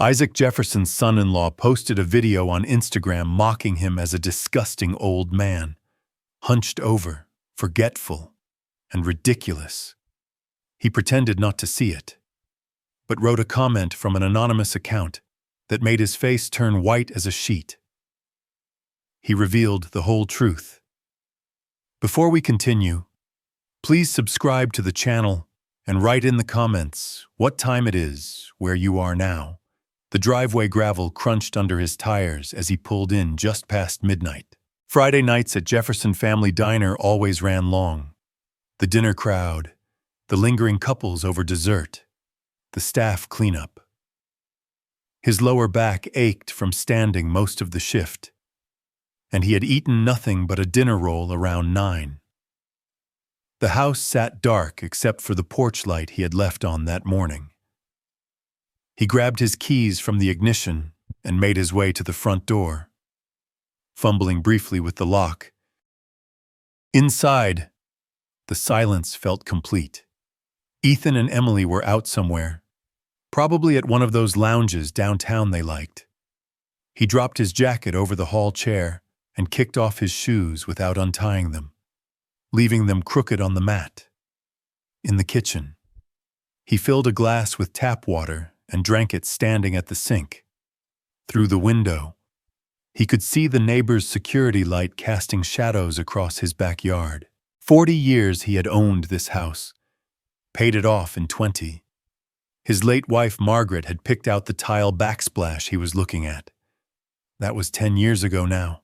Isaac Jefferson's son-in-law posted a video on Instagram mocking him as a disgusting old man, hunched over, forgetful, and ridiculous. He pretended not to see it, but wrote a comment from an anonymous account that made his face turn white as a sheet. He revealed the whole truth. Before we continue, please subscribe to the channel and write in the comments what time it is where you are now. The driveway gravel crunched under his tires as he pulled in just past midnight. Friday nights at Jefferson Family Diner always ran long. The dinner crowd, the lingering couples over dessert, the staff cleanup. His lower back ached from standing most of the shift, and he had eaten nothing but a dinner roll around 9. The house sat dark except for the porch light he had left on that morning. He grabbed his keys from the ignition and made his way to the front door, fumbling briefly with the lock. Inside, the silence felt complete. Ethan and Emily were out somewhere, probably at one of those lounges downtown they liked. He dropped his jacket over the hall chair and kicked off his shoes without untying them, leaving them crooked on the mat. In the kitchen, he filled a glass with tap water and drank it standing at the sink. Through the window, he could see the neighbor's security light casting shadows across his backyard. 40 years he had owned this house, paid it off in 20. His late wife Margaret had picked out the tile backsplash he was looking at. That was 10 years ago now.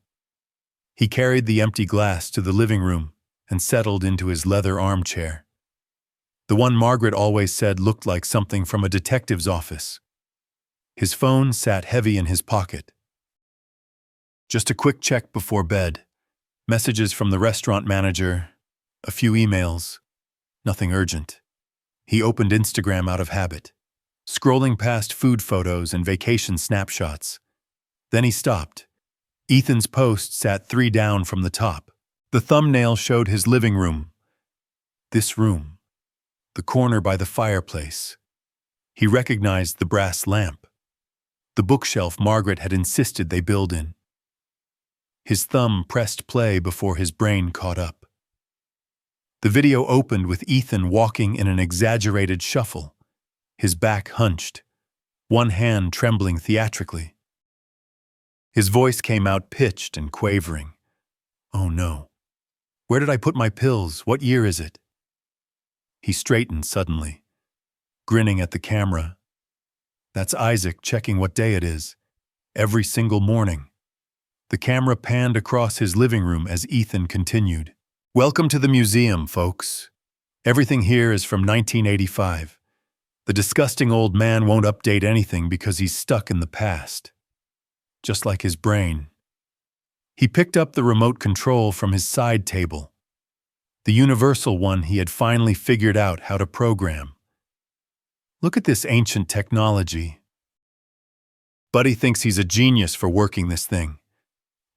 He carried the empty glass to the living room and settled into his leather armchair. The one Margaret always said looked like something from a detective's office. His phone sat heavy in his pocket. Just a quick check before bed. Messages from the restaurant manager, a few emails, nothing urgent. He opened Instagram out of habit, scrolling past food photos and vacation snapshots. Then he stopped. Ethan's post sat 3 down from the top. The thumbnail showed his living room. This room. The corner by the fireplace. He recognized the brass lamp, the bookshelf Margaret had insisted they build in. His thumb pressed play before his brain caught up. The video opened with Ethan walking in an exaggerated shuffle, his back hunched, one hand trembling theatrically. His voice came out pitched and quavering. "Oh no. Where did I put my pills? What year is it?" He straightened suddenly, grinning at the camera. That's Isaac checking what day it is, every single morning. The camera panned across his living room as Ethan continued. "Welcome to the museum, folks. Everything here is from 1985. The disgusting old man won't update anything because he's stuck in the past. Just like his brain." He picked up the remote control from his side table, the universal one he had finally figured out how to program. Look at this ancient technology. Buddy thinks he's a genius for working this thing.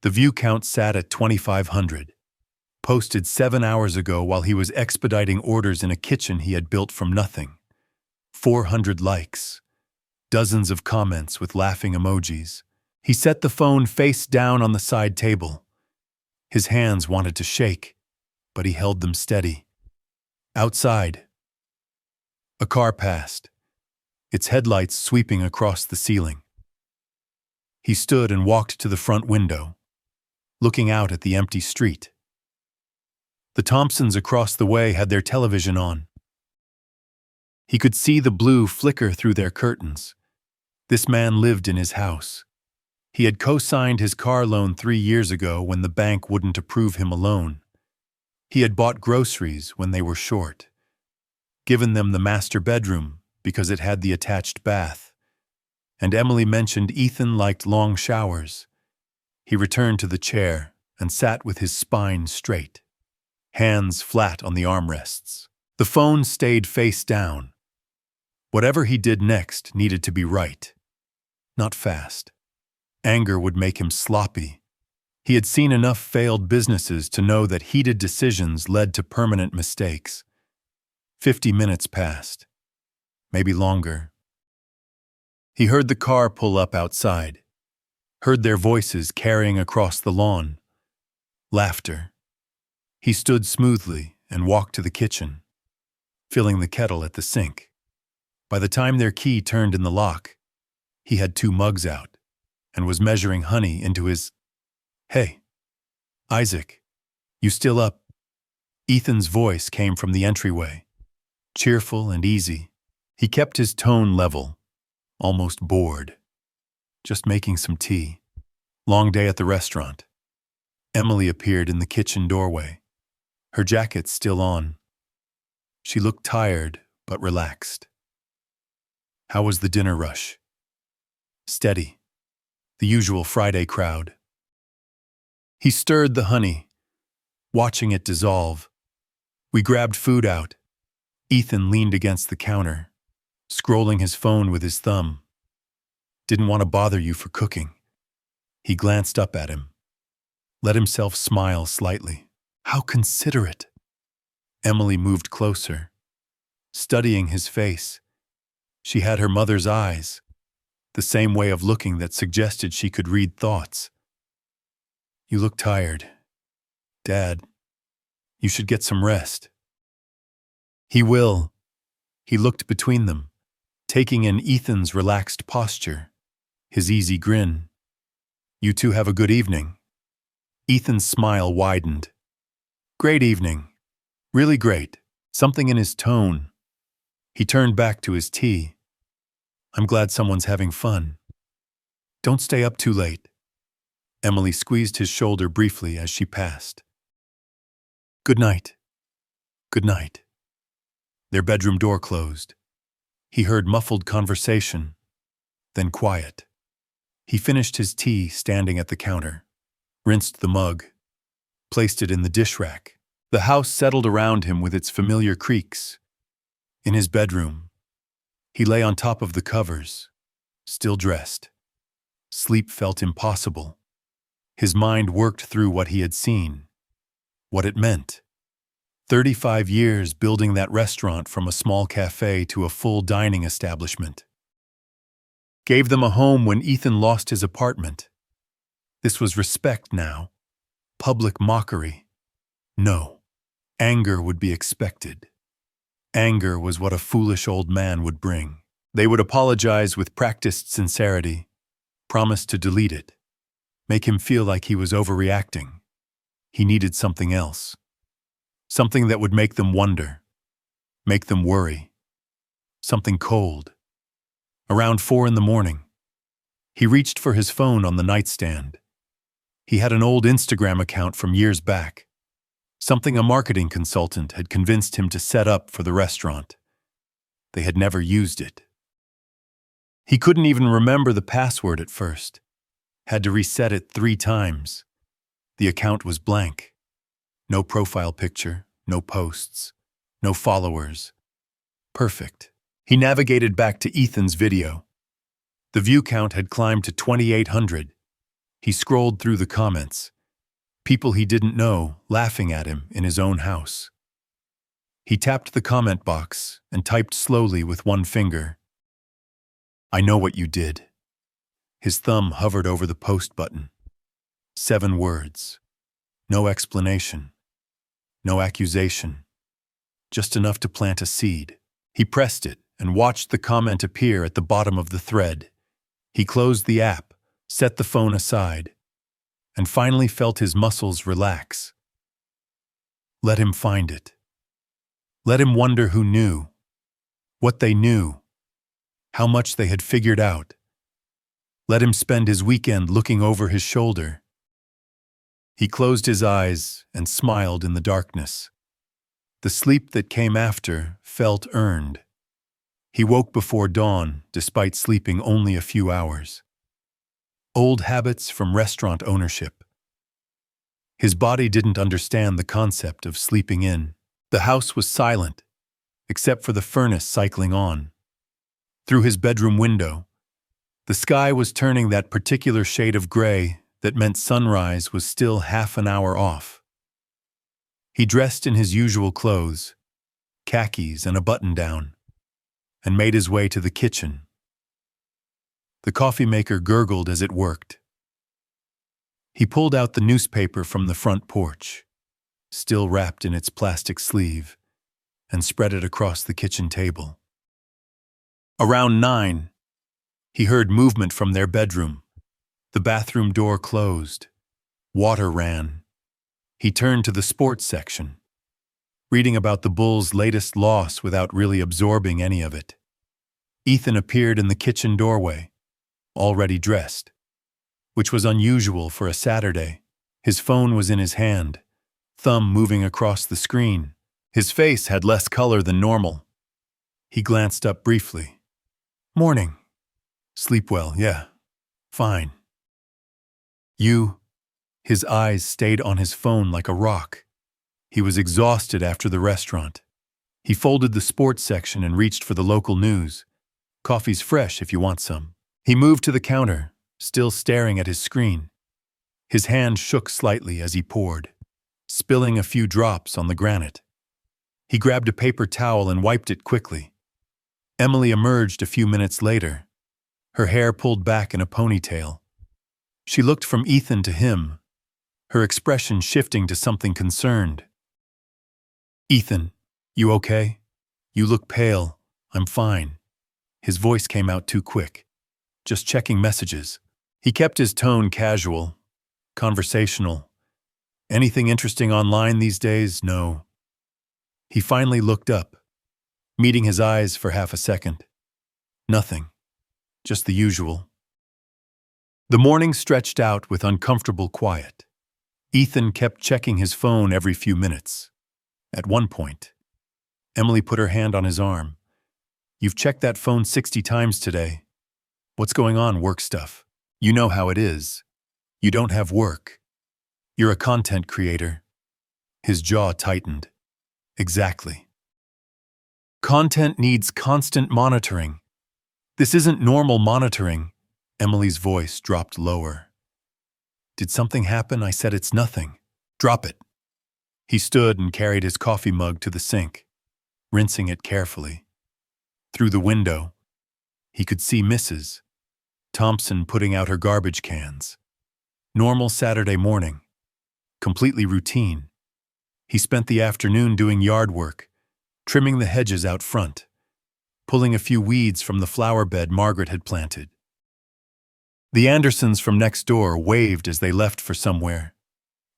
The view count sat at 2,500, posted 7 hours ago while he was expediting orders in a kitchen he had built from nothing. 400 likes, dozens of comments with laughing emojis. He set the phone face down on the side table. His hands wanted to shake, but he held them steady. Outside, a car passed, its headlights sweeping across the ceiling. He stood and walked to the front window, looking out at the empty street. The Thompsons across the way had their television on. He could see the blue flicker through their curtains. This man lived in his house. He had co-signed his car loan 3 years ago when the bank wouldn't approve him a loan. He had bought groceries when they were short, given them the master bedroom because it had the attached bath, and Emily mentioned Ethan liked long showers. He returned to the chair and sat with his spine straight, hands flat on the armrests. The phone stayed face down. Whatever he did next needed to be right, not fast. Anger would make him sloppy. He had seen enough failed businesses to know that heated decisions led to permanent mistakes. 50 minutes passed, maybe longer. He heard the car pull up outside, heard their voices carrying across the lawn. Laughter. He stood smoothly and walked to the kitchen, filling the kettle at the sink. By the time their key turned in the lock, he had 2 mugs out and was measuring honey into his... "Hey, Isaac, you still up?" Ethan's voice came from the entryway, cheerful and easy. He kept his tone level, almost bored. "Just making some tea. Long day at the restaurant." Emily appeared in the kitchen doorway, her jacket still on. She looked tired but relaxed. "How was the dinner rush?" "Steady. The usual Friday crowd." He stirred the honey, watching it dissolve. We grabbed food out. Ethan leaned against the counter, scrolling his phone with his thumb. "Didn't want to bother you for cooking." He glanced up at him, let himself smile slightly. How considerate. Emily moved closer, studying his face. She had her mother's eyes, the same way of looking that suggested she could read thoughts. "You look tired. Dad, you should get some rest." "He will." He looked between them, taking in Ethan's relaxed posture, his easy grin. "You two have a good evening." Ethan's smile widened. "Great evening. Really great." Something in his tone. He turned back to his tea. "I'm glad someone's having fun. Don't stay up too late." Emily squeezed his shoulder briefly as she passed. "Good night." "Good night." Their bedroom door closed. He heard muffled conversation, then quiet. He finished his tea standing at the counter, rinsed the mug, placed it in the dish rack. The house settled around him with its familiar creaks. In his bedroom, he lay on top of the covers, still dressed. Sleep felt impossible. His mind worked through what he had seen, what it meant. 35 years building that restaurant from a small cafe to a full dining establishment. Gave them a home when Ethan lost his apartment. This was respect now. Public mockery. No. Anger would be expected. Anger was what a foolish old man would bring. They would apologize with practiced sincerity, promise to delete it, make him feel like he was overreacting. He needed something else. Something that would make them wonder, make them worry. Something cold. Around 4 a.m, he reached for his phone on the nightstand. He had an old Instagram account from years back, something a marketing consultant had convinced him to set up for the restaurant. They had never used it. He couldn't even remember the password at first. Had to reset it 3 times. The account was blank. No profile picture, no posts, no followers. Perfect. He navigated back to Ethan's video. The view count had climbed to 2,800. He scrolled through the comments. People he didn't know laughing at him in his own house. He tapped the comment box and typed slowly with one finger. "I know what you did." His thumb hovered over the post button. 7 words. No explanation. No accusation. Just enough to plant a seed. He pressed it and watched the comment appear at the bottom of the thread. He closed the app, set the phone aside, and finally felt his muscles relax. Let him find it. Let him wonder who knew, what they knew, how much they had figured out. Let him spend his weekend looking over his shoulder. He closed his eyes and smiled in the darkness. The sleep that came after felt earned. He woke before dawn, despite sleeping only a few hours. Old habits from restaurant ownership. His body didn't understand the concept of sleeping in. The house was silent, except for the furnace cycling on. Through his bedroom window, the sky was turning that particular shade of gray that meant sunrise was still half an hour off. He dressed in his usual clothes, khakis and a button-down, and made his way to the kitchen. The coffee maker gurgled as it worked. He pulled out the newspaper from the front porch, still wrapped in its plastic sleeve, and spread it across the kitchen table. Around 9, he heard movement from their bedroom. The bathroom door closed. Water ran. He turned to the sports section, reading about the Bulls' latest loss without really absorbing any of it. Ethan appeared in the kitchen doorway, already dressed, which was unusual for a Saturday. His phone was in his hand, thumb moving across the screen. His face had less color than normal. He glanced up briefly. "Morning. Sleep well, yeah. Fine. You?" His eyes stayed on his phone like a rock. He was exhausted after the restaurant. He folded the sports section and reached for the local news. "Coffee's fresh if you want some." He moved to the counter, still staring at his screen. His hand shook slightly as he poured, spilling a few drops on the granite. He grabbed a paper towel and wiped it quickly. Emily emerged a few minutes later, her hair pulled back in a ponytail. She looked from Ethan to him, her expression shifting to something concerned. "Ethan, you okay? You look pale." "I'm fine." His voice came out too quick. "Just checking messages." He kept his tone casual, conversational. "Anything interesting online these days?" "No." He finally looked up, meeting his eyes for half a second. "Nothing. Just the usual." The morning stretched out with uncomfortable quiet. Ethan kept checking his phone every few minutes. At one point, Emily put her hand on his arm. "You've checked that phone 60 times today. What's going on, work stuff? You know how it is. You don't have work. You're a content creator." His jaw tightened. "Exactly. Content needs constant monitoring. This isn't normal monitoring." Emily's voice dropped lower. "Did something happen?" I said. "It's nothing." "Drop it." He stood and carried his coffee mug to the sink, rinsing it carefully. Through the window, he could see Mrs. Thompson putting out her garbage cans. Normal Saturday morning. Completely routine. He spent the afternoon doing yard work, trimming the hedges out front, pulling a few weeds from the flower bed Margaret had planted. The Andersons from next door waved as they left for somewhere.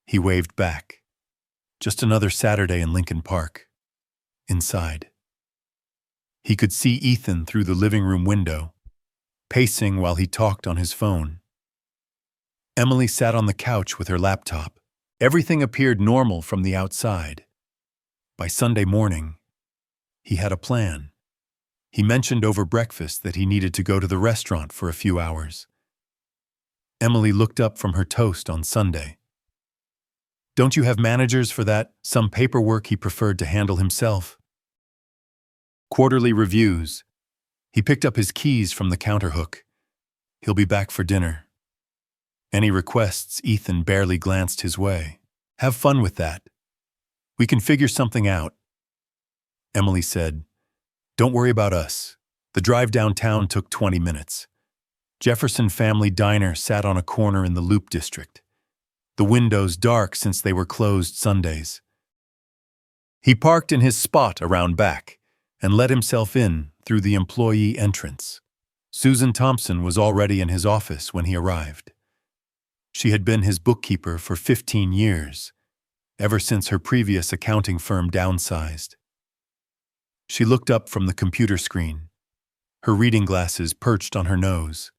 He waved back. Just another Saturday in Lincoln Park. Inside. He could see Ethan through the living room window, pacing while he talked on his phone. Emily sat on the couch with her laptop. Everything appeared normal from the outside. By Sunday morning, he had a plan. He mentioned over breakfast that he needed to go to the restaurant for a few hours. Emily looked up from her toast on Sunday. "Don't you have managers for that? Some paperwork he preferred to handle himself." Quarterly reviews. He picked up his keys from the counter hook. He'll be back for dinner. Any requests, Ethan barely glanced his way. "Have fun with that. We can figure something out." Emily said, "Don't worry about us." The drive downtown took 20 minutes. Jefferson Family Diner sat on a corner in the Loop District, the windows dark since they were closed Sundays. He parked in his spot around back and let himself in through the employee entrance. Susan Thompson was already in his office when he arrived. She had been his bookkeeper for 15 years, ever since her previous accounting firm downsized. She looked up from the computer screen, her reading glasses perched on her nose.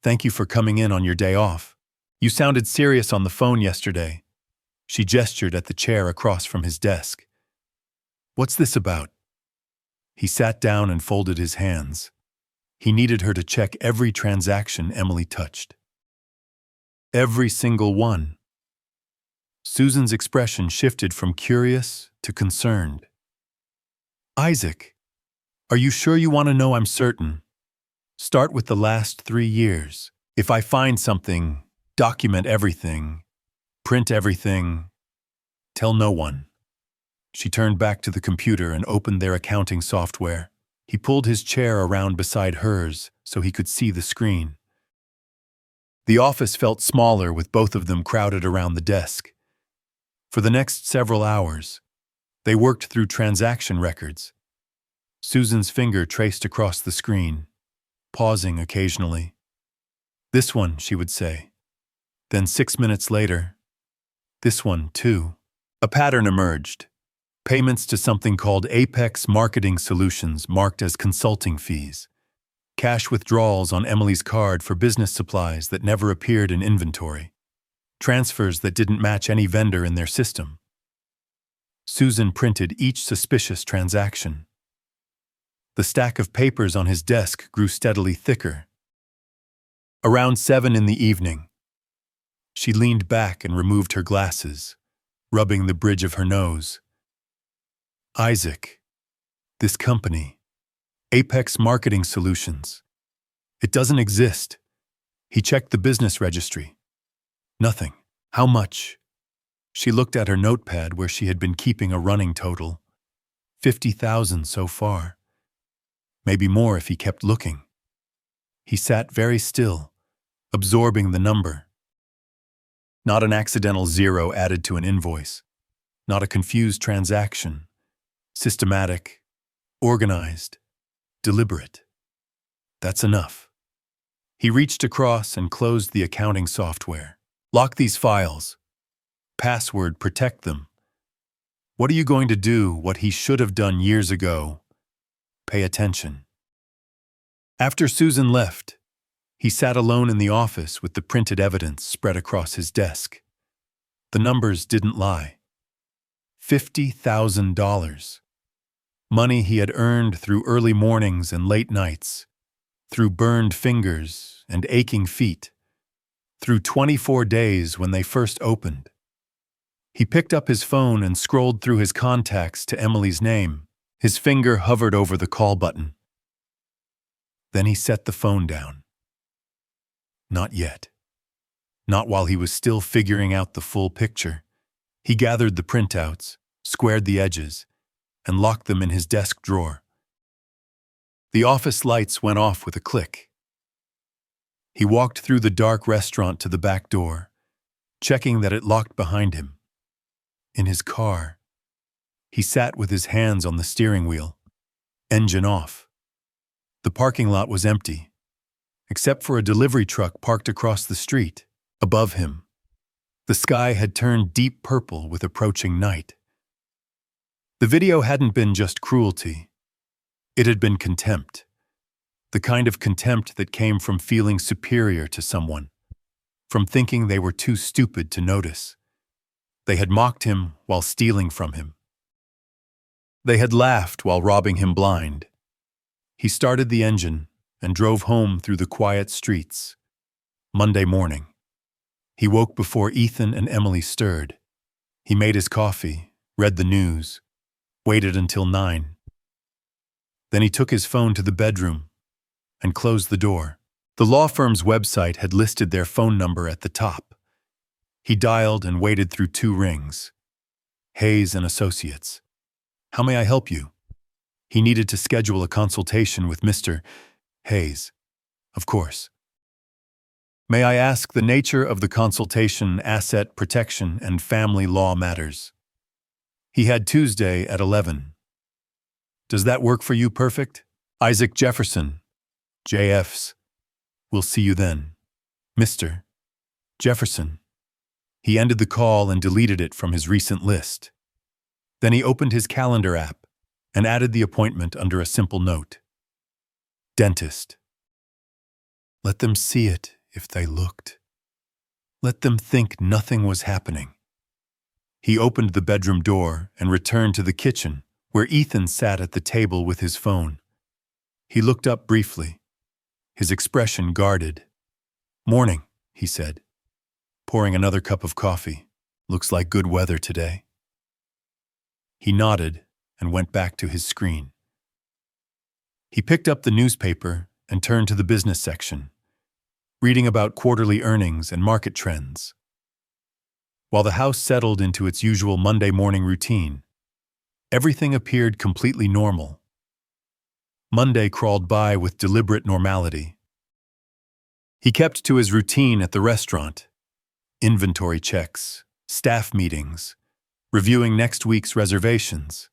"Thank you for coming in on your day off. You sounded serious on the phone yesterday." She gestured at the chair across from his desk. "What's this about?" He sat down and folded his hands. He needed her to check every transaction Emily touched. Every single one. Susan's expression shifted from curious to concerned. "Isaac, are you sure you want to know?" "I'm certain. Start with the last 3 years. If I find something, document everything, print everything, tell no one." She turned back to the computer and opened their accounting software. He pulled his chair around beside hers so he could see the screen. The office felt smaller with both of them crowded around the desk. For the next several hours, they worked through transaction records. Susan's finger traced across the screen, pausing occasionally. "This one," she would say. Then 6 minutes later, "This one, too." A pattern emerged. Payments to something called Apex Marketing Solutions marked as consulting fees. Cash withdrawals on Emily's card for business supplies that never appeared in inventory. Transfers that didn't match any vendor in their system. Susan printed each suspicious transaction. The stack of papers on his desk grew steadily thicker. Around 7 in the evening, she leaned back and removed her glasses, rubbing the bridge of her nose. "Isaac, this company, Apex Marketing Solutions. It doesn't exist." He checked the business registry. Nothing. "How much?" She looked at her notepad where she had been keeping a running total. 50,000 so far. Maybe more if he kept looking. He sat very still, absorbing the number. Not an accidental zero added to an invoice. Not a confused transaction. Systematic, organized, deliberate. That's enough. He reached across and closed the accounting software. "Lock these files. Password protect them. What are you going to do what he should have done years ago? Pay attention." After Susan left, he sat alone in the office with the printed evidence spread across his desk. The numbers didn't lie. $50,000. Money he had earned through early mornings and late nights, through burned fingers and aching feet, through 24 days when they first opened. He picked up his phone and scrolled through his contacts to Emily's name. His finger hovered over the call button. Then he set the phone down. Not yet. Not while he was still figuring out the full picture. He gathered the printouts, squared the edges, and locked them in his desk drawer. The office lights went off with a click. He walked through the dark restaurant to the back door, checking that it locked behind him. In his car, he sat with his hands on the steering wheel, engine off. The parking lot was empty, except for a delivery truck parked across the street, above him. The sky had turned deep purple with approaching night. The video hadn't been just cruelty. It had been contempt. The kind of contempt that came from feeling superior to someone, from thinking they were too stupid to notice. They had mocked him while stealing from him. They had laughed while robbing him blind. He started the engine and drove home through the quiet streets. Monday morning. He woke before Ethan and Emily stirred. He made his coffee, read the news, waited until 9. Then he took his phone to the bedroom and closed the door. The law firm's website had listed their phone number at the top. He dialed and waited through 2 rings. Hayes and Associates. "How may I help you?" He needed to schedule a consultation with Mr. Hayes. "Of course." "May I ask the nature of the consultation, asset protection, and family law matters?" He had Tuesday at 11. "Does that work for you perfect?" "Isaac Jefferson, JFs. We'll see you then." "Mr. Jefferson." He ended the call and deleted it from his recent list. Then he opened his calendar app and added the appointment under a simple note. Dentist. Let them see it if they looked. Let them think nothing was happening. He opened the bedroom door and returned to the kitchen, where Ethan sat at the table with his phone. He looked up briefly, his expression guarded. "Morning," he said, pouring another cup of coffee. "Looks like good weather today." He nodded and went back to his screen. He picked up the newspaper and turned to the business section, reading about quarterly earnings and market trends. While the house settled into its usual Monday morning routine, everything appeared completely normal. Monday crawled by with deliberate normality, He kept to his routine at the restaurant: inventory checks, staff meetings, reviewing next week's reservations.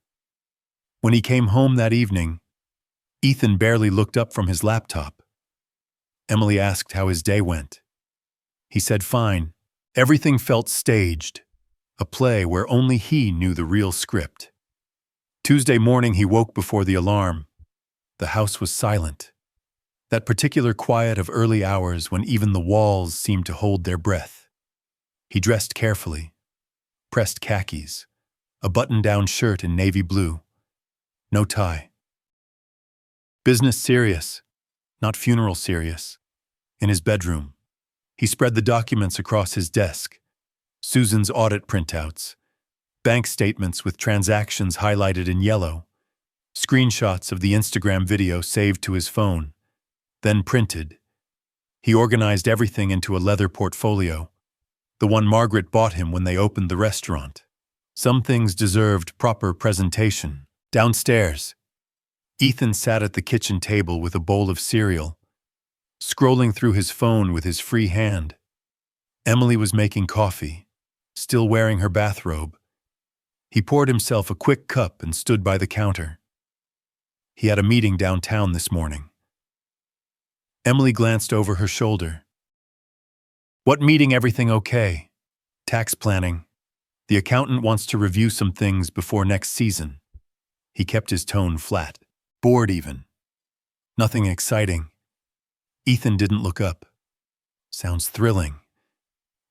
When he came home that evening, Ethan barely looked up from his laptop. Emily asked how his day went. He said fine. Everything felt staged, a play where only he knew the real script. Tuesday morning he woke before the alarm. The house was silent. That particular quiet of early hours when even the walls seemed to hold their breath. He dressed carefully, pressed khakis, a button-down shirt in navy blue. No tie. Business serious, not funeral serious. In his bedroom, he spread the documents across his desk: Susan's audit printouts, bank statements with transactions highlighted in yellow, screenshots of the Instagram video saved to his phone, then printed. He organized everything into a leather portfolio, the one Margaret bought him when they opened the restaurant. Some things deserved proper presentation. Downstairs, Ethan sat at the kitchen table with a bowl of cereal, scrolling through his phone with his free hand. Emily was making coffee, still wearing her bathrobe. He poured himself a quick cup and stood by the counter. He had a meeting downtown this morning. Emily glanced over her shoulder. What meeting? Everything okay? Tax planning. The accountant wants to review some things before next season. He kept his tone flat, bored even. Nothing exciting. Ethan didn't look up. Sounds thrilling.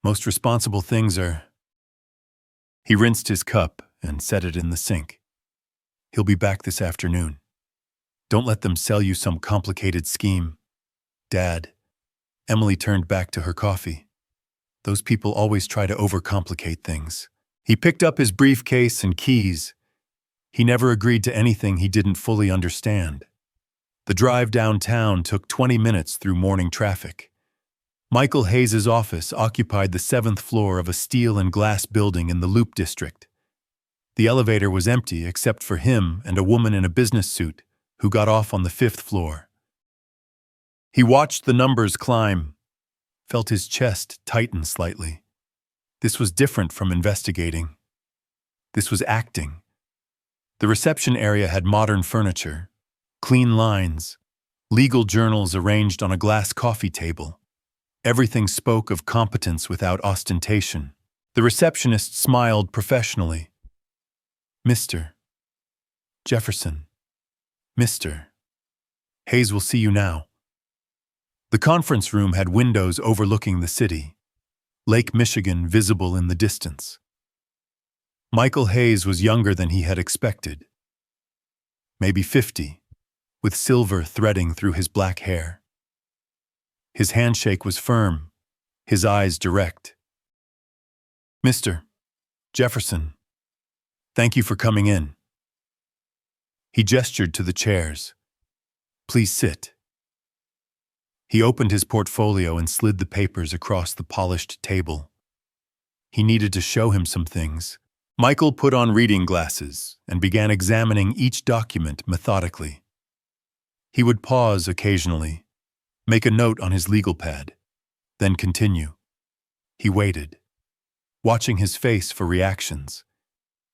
Most responsible things are... He rinsed his cup and set it in the sink. He'll be back this afternoon. Don't let them sell you some complicated scheme. Dad. Emily turned back to her coffee. Those people always try to overcomplicate things. He picked up his briefcase and keys. He never agreed to anything he didn't fully understand. The drive downtown took 20 minutes through morning traffic. Michael Hayes' office occupied the 7th floor of a steel and glass building in the Loop District. The elevator was empty except for him and a woman in a business suit who got off on the 5th floor. He watched the numbers climb, felt his chest tighten slightly. This was different from investigating. This was acting. The reception area had modern furniture, clean lines, legal journals arranged on a glass coffee table. Everything spoke of competence without ostentation. The receptionist smiled professionally. Mr. Jefferson. Mr. Hayes will see you now. The conference room had windows overlooking the city, Lake Michigan visible in the distance. Michael Hayes was younger than he had expected. Maybe 50, with silver threading through his black hair. His handshake was firm, his eyes direct. Mr. Jefferson, thank you for coming in. He gestured to the chairs. Please sit. He opened his portfolio and slid the papers across the polished table. He needed to show him some things. Michael put on reading glasses and began examining each document methodically. He would pause occasionally, make a note on his legal pad, then continue. He waited, watching his face for reactions.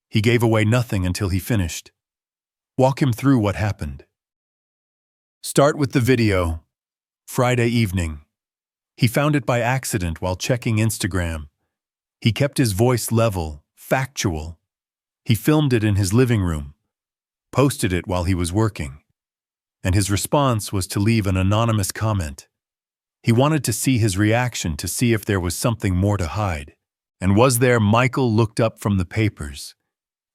He gave away nothing until he finished. Walk him through what happened. Start with the video. Friday evening. He found it by accident while checking Instagram. He kept his voice level, factual. He filmed it in his living room, posted it while he was working. And his response was to leave an anonymous comment. He wanted to see his reaction to see if there was something more to hide. And was there? Michael looked up from the papers.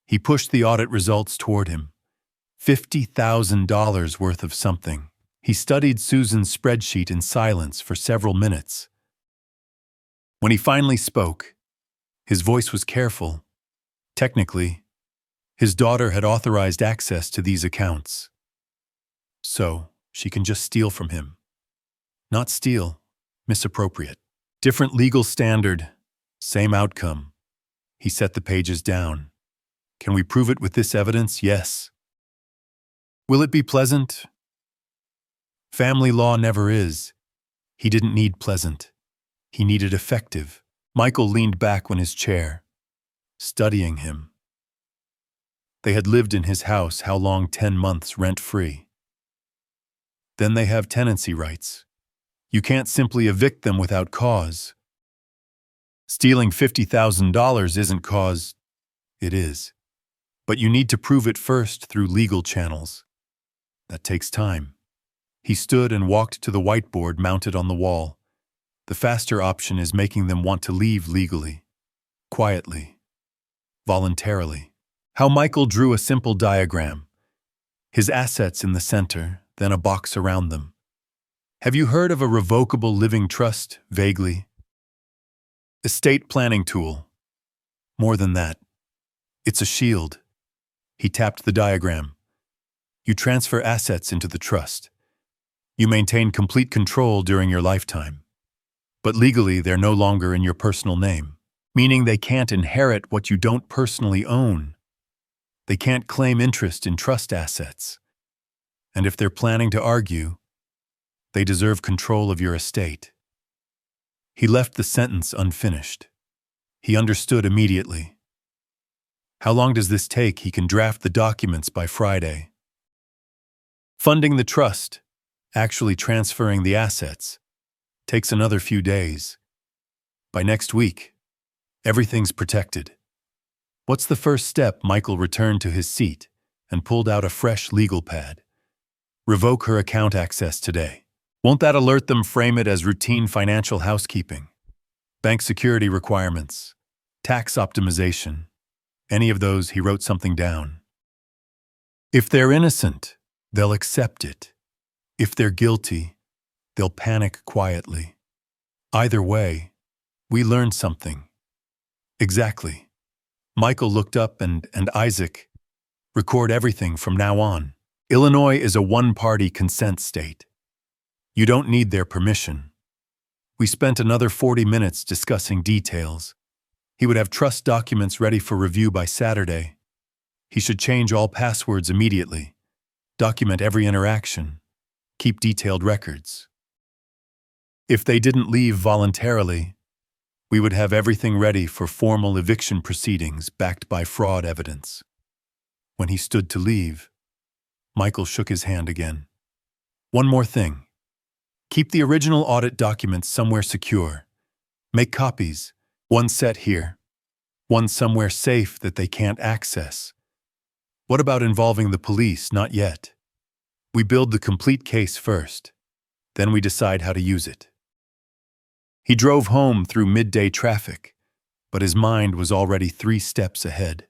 He pushed the audit results toward him. $50,000 worth of something. He studied Susan's spreadsheet in silence for several minutes. When he finally spoke, his voice was careful. Technically, his daughter had authorized access to these accounts. So, she can just steal from him. Not steal, misappropriate. Different legal standard, same outcome. He set the pages down. Can we prove it with this evidence? Yes. Will it be pleasant? Family law never is. He didn't need pleasant. He needed effective. Michael leaned back on his chair, studying him. They had lived in his house how long? 10 months rent-free. Then they have tenancy rights. You can't simply evict them without cause. Stealing $50,000 isn't cause. It is. But you need to prove it first through legal channels. That takes time. He stood and walked to the whiteboard mounted on the wall. The faster option is making them want to leave legally, quietly, voluntarily. How Michael drew a simple diagram. His assets in the center, then a box around them. Have you heard of a revocable living trust? Vaguely. Estate planning tool. More than that. It's a shield. He tapped the diagram. You transfer assets into the trust. You maintain complete control during your lifetime. But legally, they're no longer in your personal name, meaning they can't inherit what you don't personally own. They can't claim interest in trust assets. And if they're planning to argue, they deserve control of your estate. He left the sentence unfinished. He understood immediately. How long does this take? He can draft the documents by Friday. Funding the trust, actually transferring the assets, takes another few days. By next week, everything's protected. What's the first step? Michael returned to his seat and pulled out a fresh legal pad. Revoke her account access today. Won't that alert them? Frame it as routine financial housekeeping. Bank security requirements, tax optimization. Any of those, he wrote something down. If they're innocent, they'll accept it. If they're guilty, they'll panic quietly. Either way, we learned something. Exactly. Michael looked up and Isaac, record everything from now on. Illinois is a one-party consent state. You don't need their permission. We spent another 40 minutes discussing details. He would have trust documents ready for review by Saturday. He should change all passwords immediately, document every interaction, keep detailed records. If they didn't leave voluntarily, we would have everything ready for formal eviction proceedings backed by fraud evidence. When he stood to leave, Michael shook his hand again. One more thing. Keep the original audit documents somewhere secure. Make copies, one set here, one somewhere safe that they can't access. What about involving the police? Not yet. We build the complete case first, then we decide how to use it. He drove home through midday traffic, but his mind was already 3 steps ahead.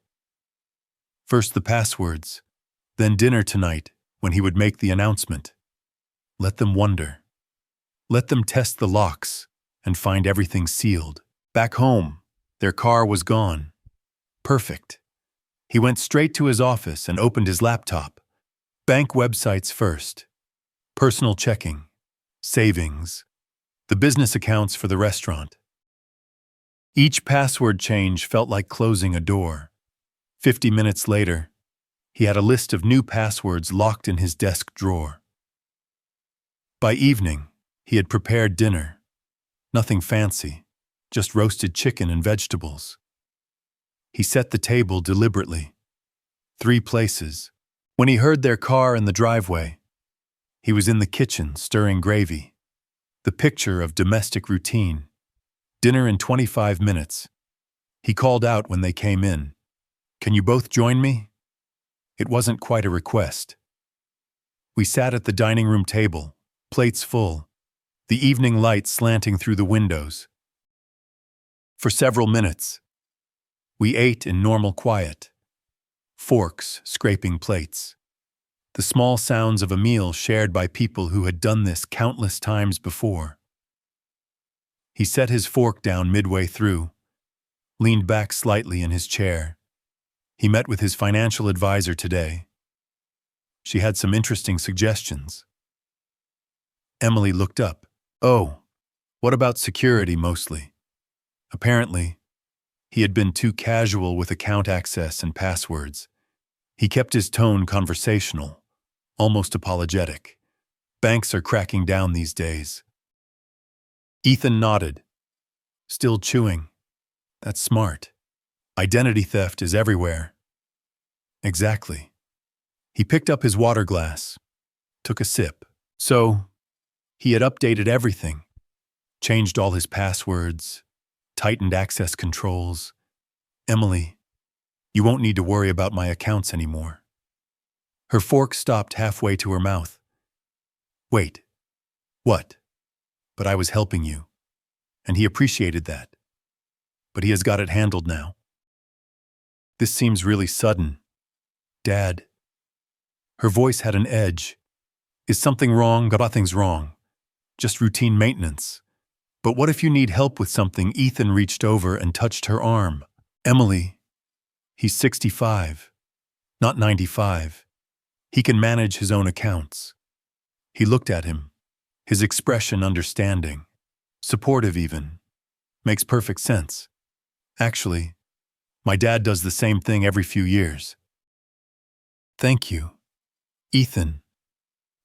First the passwords, then dinner tonight when he would make the announcement. Let them wonder. Let them test the locks and find everything sealed. Back home, their car was gone. Perfect. He went straight to his office and opened his laptop. Bank websites first. Personal checking. Savings. The business accounts for the restaurant. Each password change felt like closing a door. 50 minutes later, he had a list of new passwords locked in his desk drawer. By evening, he had prepared dinner. Nothing fancy, just roasted chicken and vegetables. He set the table deliberately. 3 places. When he heard their car in the driveway, he was in the kitchen stirring gravy. The picture of domestic routine. Dinner in 25 minutes. He called out when they came in. Can you both join me? It wasn't quite a request. We sat at the dining room table, plates full, the evening light slanting through the windows. For several minutes, we ate in normal quiet, forks scraping plates, the small sounds of a meal shared by people who had done this countless times before. He set his fork down midway through, leaned back slightly in his chair. He met with his financial advisor today. She had some interesting suggestions. Emily looked up. Oh, what about security mostly? Apparently, he had been too casual with account access and passwords. He kept his tone conversational, almost apologetic. Banks are cracking down these days. Ethan nodded, still chewing. That's smart. Identity theft is everywhere. Exactly. He picked up his water glass, took a sip. So, he had updated everything, changed all his passwords, tightened access controls. Emily, you won't need to worry about my accounts anymore. Her fork stopped halfway to her mouth. Wait. What? But I was helping you. And he appreciated that. But he has got it handled now. This seems really sudden. Dad. Her voice had an edge. Is something wrong? Nothing's wrong. Just routine maintenance. But what if you need help with something? Ethan reached over and touched her arm. Emily. He's 65, not 95. He can manage his own accounts. He looked at him, his expression understanding, supportive even. Makes perfect sense. Actually, my dad does the same thing every few years. Thank you. Ethan.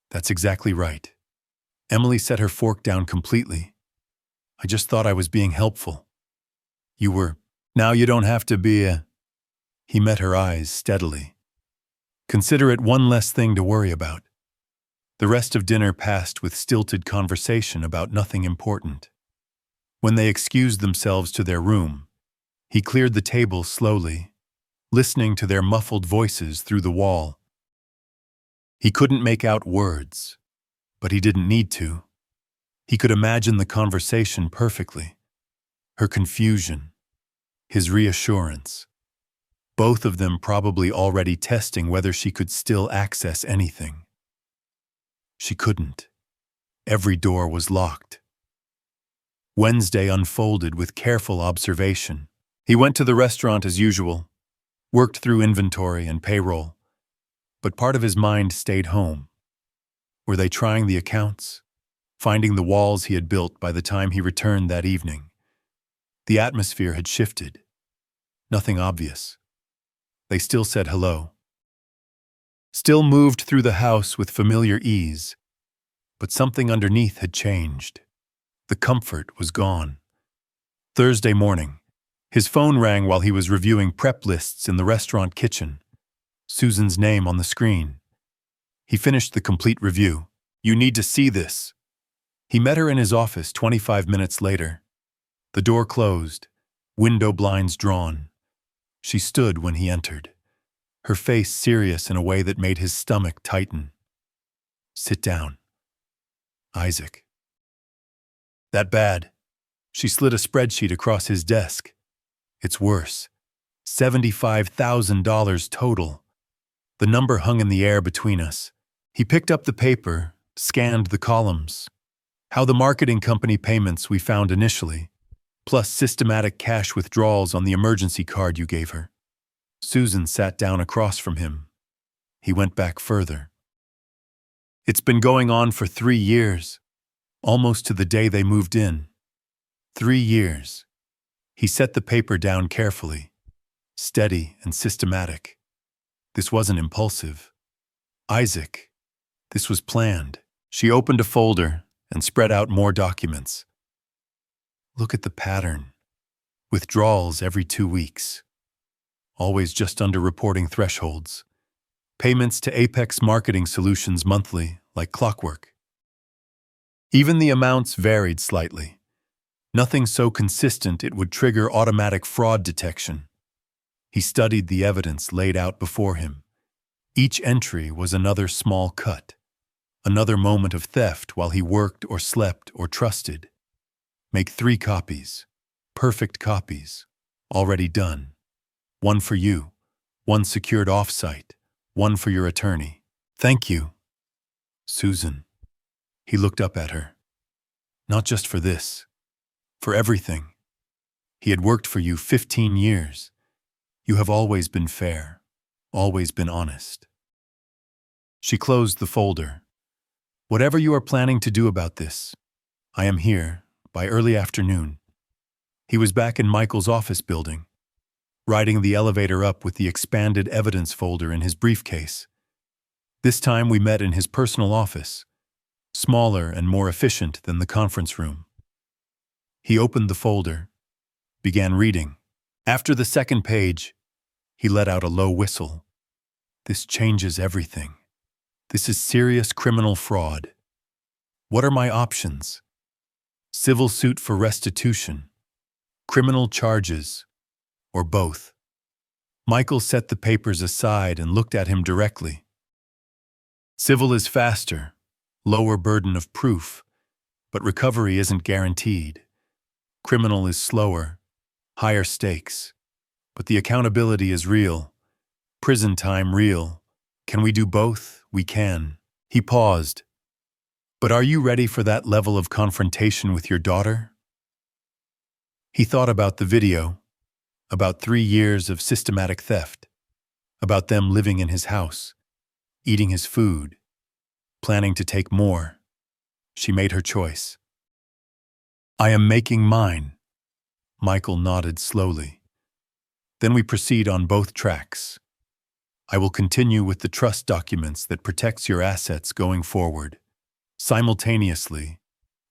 That's exactly right. Emily set her fork down completely. I just thought I was being helpful. You were. Now you don't have to be a... He met her eyes steadily. Consider it one less thing to worry about. The rest of dinner passed with stilted conversation about nothing important. When they excused themselves to their room, he cleared the table slowly, listening to their muffled voices through the wall. He couldn't make out words, but he didn't need to. He could imagine the conversation perfectly. Her confusion, his reassurance. Both of them probably already testing whether she could still access anything. She couldn't. Every door was locked. Wednesday unfolded with careful observation. He went to the restaurant as usual, worked through inventory and payroll, but part of his mind stayed home. Were they trying the accounts? Finding the walls he had built by the time he returned that evening? The atmosphere had shifted. Nothing obvious. They still said hello. Still moved through the house with familiar ease, but something underneath had changed. The comfort was gone. Thursday morning, his phone rang while he was reviewing prep lists in the restaurant kitchen. Susan's name on the screen. He finished the complete review. You need to see this. He met her in his office 25 minutes later. The door closed, window blinds drawn. She stood when he entered, her face serious in a way that made his stomach tighten. Sit down. Isaac. That bad? She slid a spreadsheet across his desk. It's worse. $75,000 total. The number hung in the air between us. He picked up the paper, scanned the columns. How the marketing company payments we found initially, plus systematic cash withdrawals on the emergency card you gave her. Susan sat down across from him. He went back further. It's been going on for 3 years, almost to the day they moved in. 3 years. He set the paper down carefully, steady and systematic. This wasn't impulsive. Isaac, this was planned. She opened a folder and spread out more documents. Look at the pattern. Withdrawals every 2 weeks. Always just under reporting thresholds. Payments to Apex Marketing Solutions monthly, like clockwork. Even the amounts varied slightly. Nothing so consistent it would trigger automatic fraud detection. He studied the evidence laid out before him. Each entry was another small cut, another moment of theft while he worked or slept or trusted. Make 3 copies, perfect copies, already done. 1 for you, 1 secured off-site, 1 for your attorney. Thank you, Susan. He looked up at her. Not just for this, for everything. He had worked for you 15 years. You have always been fair, always been honest. She closed the folder. Whatever you are planning to do about this, I am here by early afternoon. He was back in Michael's office building, riding the elevator up with the expanded evidence folder in his briefcase. This time we met in his personal office, smaller and more efficient than the conference room. He opened the folder, began reading. After the second page, he let out a low whistle. This changes everything. This is serious criminal fraud. What are my options? Civil suit for restitution, criminal charges, or both? Michael set the papers aside and looked at him directly. Civil is faster, lower burden of proof, but recovery isn't guaranteed. Criminal is slower, higher stakes, but the accountability is real. Prison time real. Can we do both? We can. He paused. But are you ready for that level of confrontation with your daughter? He thought about the video, about 3 years of systematic theft, about them living in his house, eating his food, planning to take more. She made her choice. I am making mine. Michael nodded slowly. Then we proceed on both tracks. I will continue with the trust documents that protects your assets going forward. Simultaneously,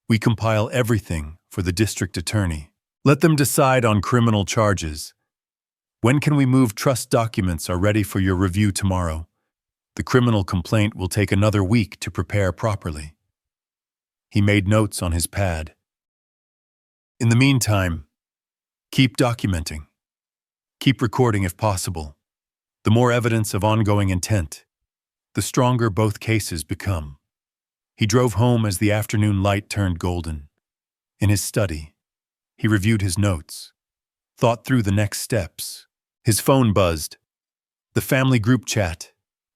we compile everything for the district attorney. Let them decide on criminal charges. When can we move? Trust documents are ready for your review tomorrow. The criminal complaint will take another week to prepare properly. He made notes on his pad. In the meantime, keep documenting. Keep recording if possible. The more evidence of ongoing intent, the stronger both cases become. He drove home as the afternoon light turned golden. In his study, he reviewed his notes, thought through the next steps. His phone buzzed. The family group chat.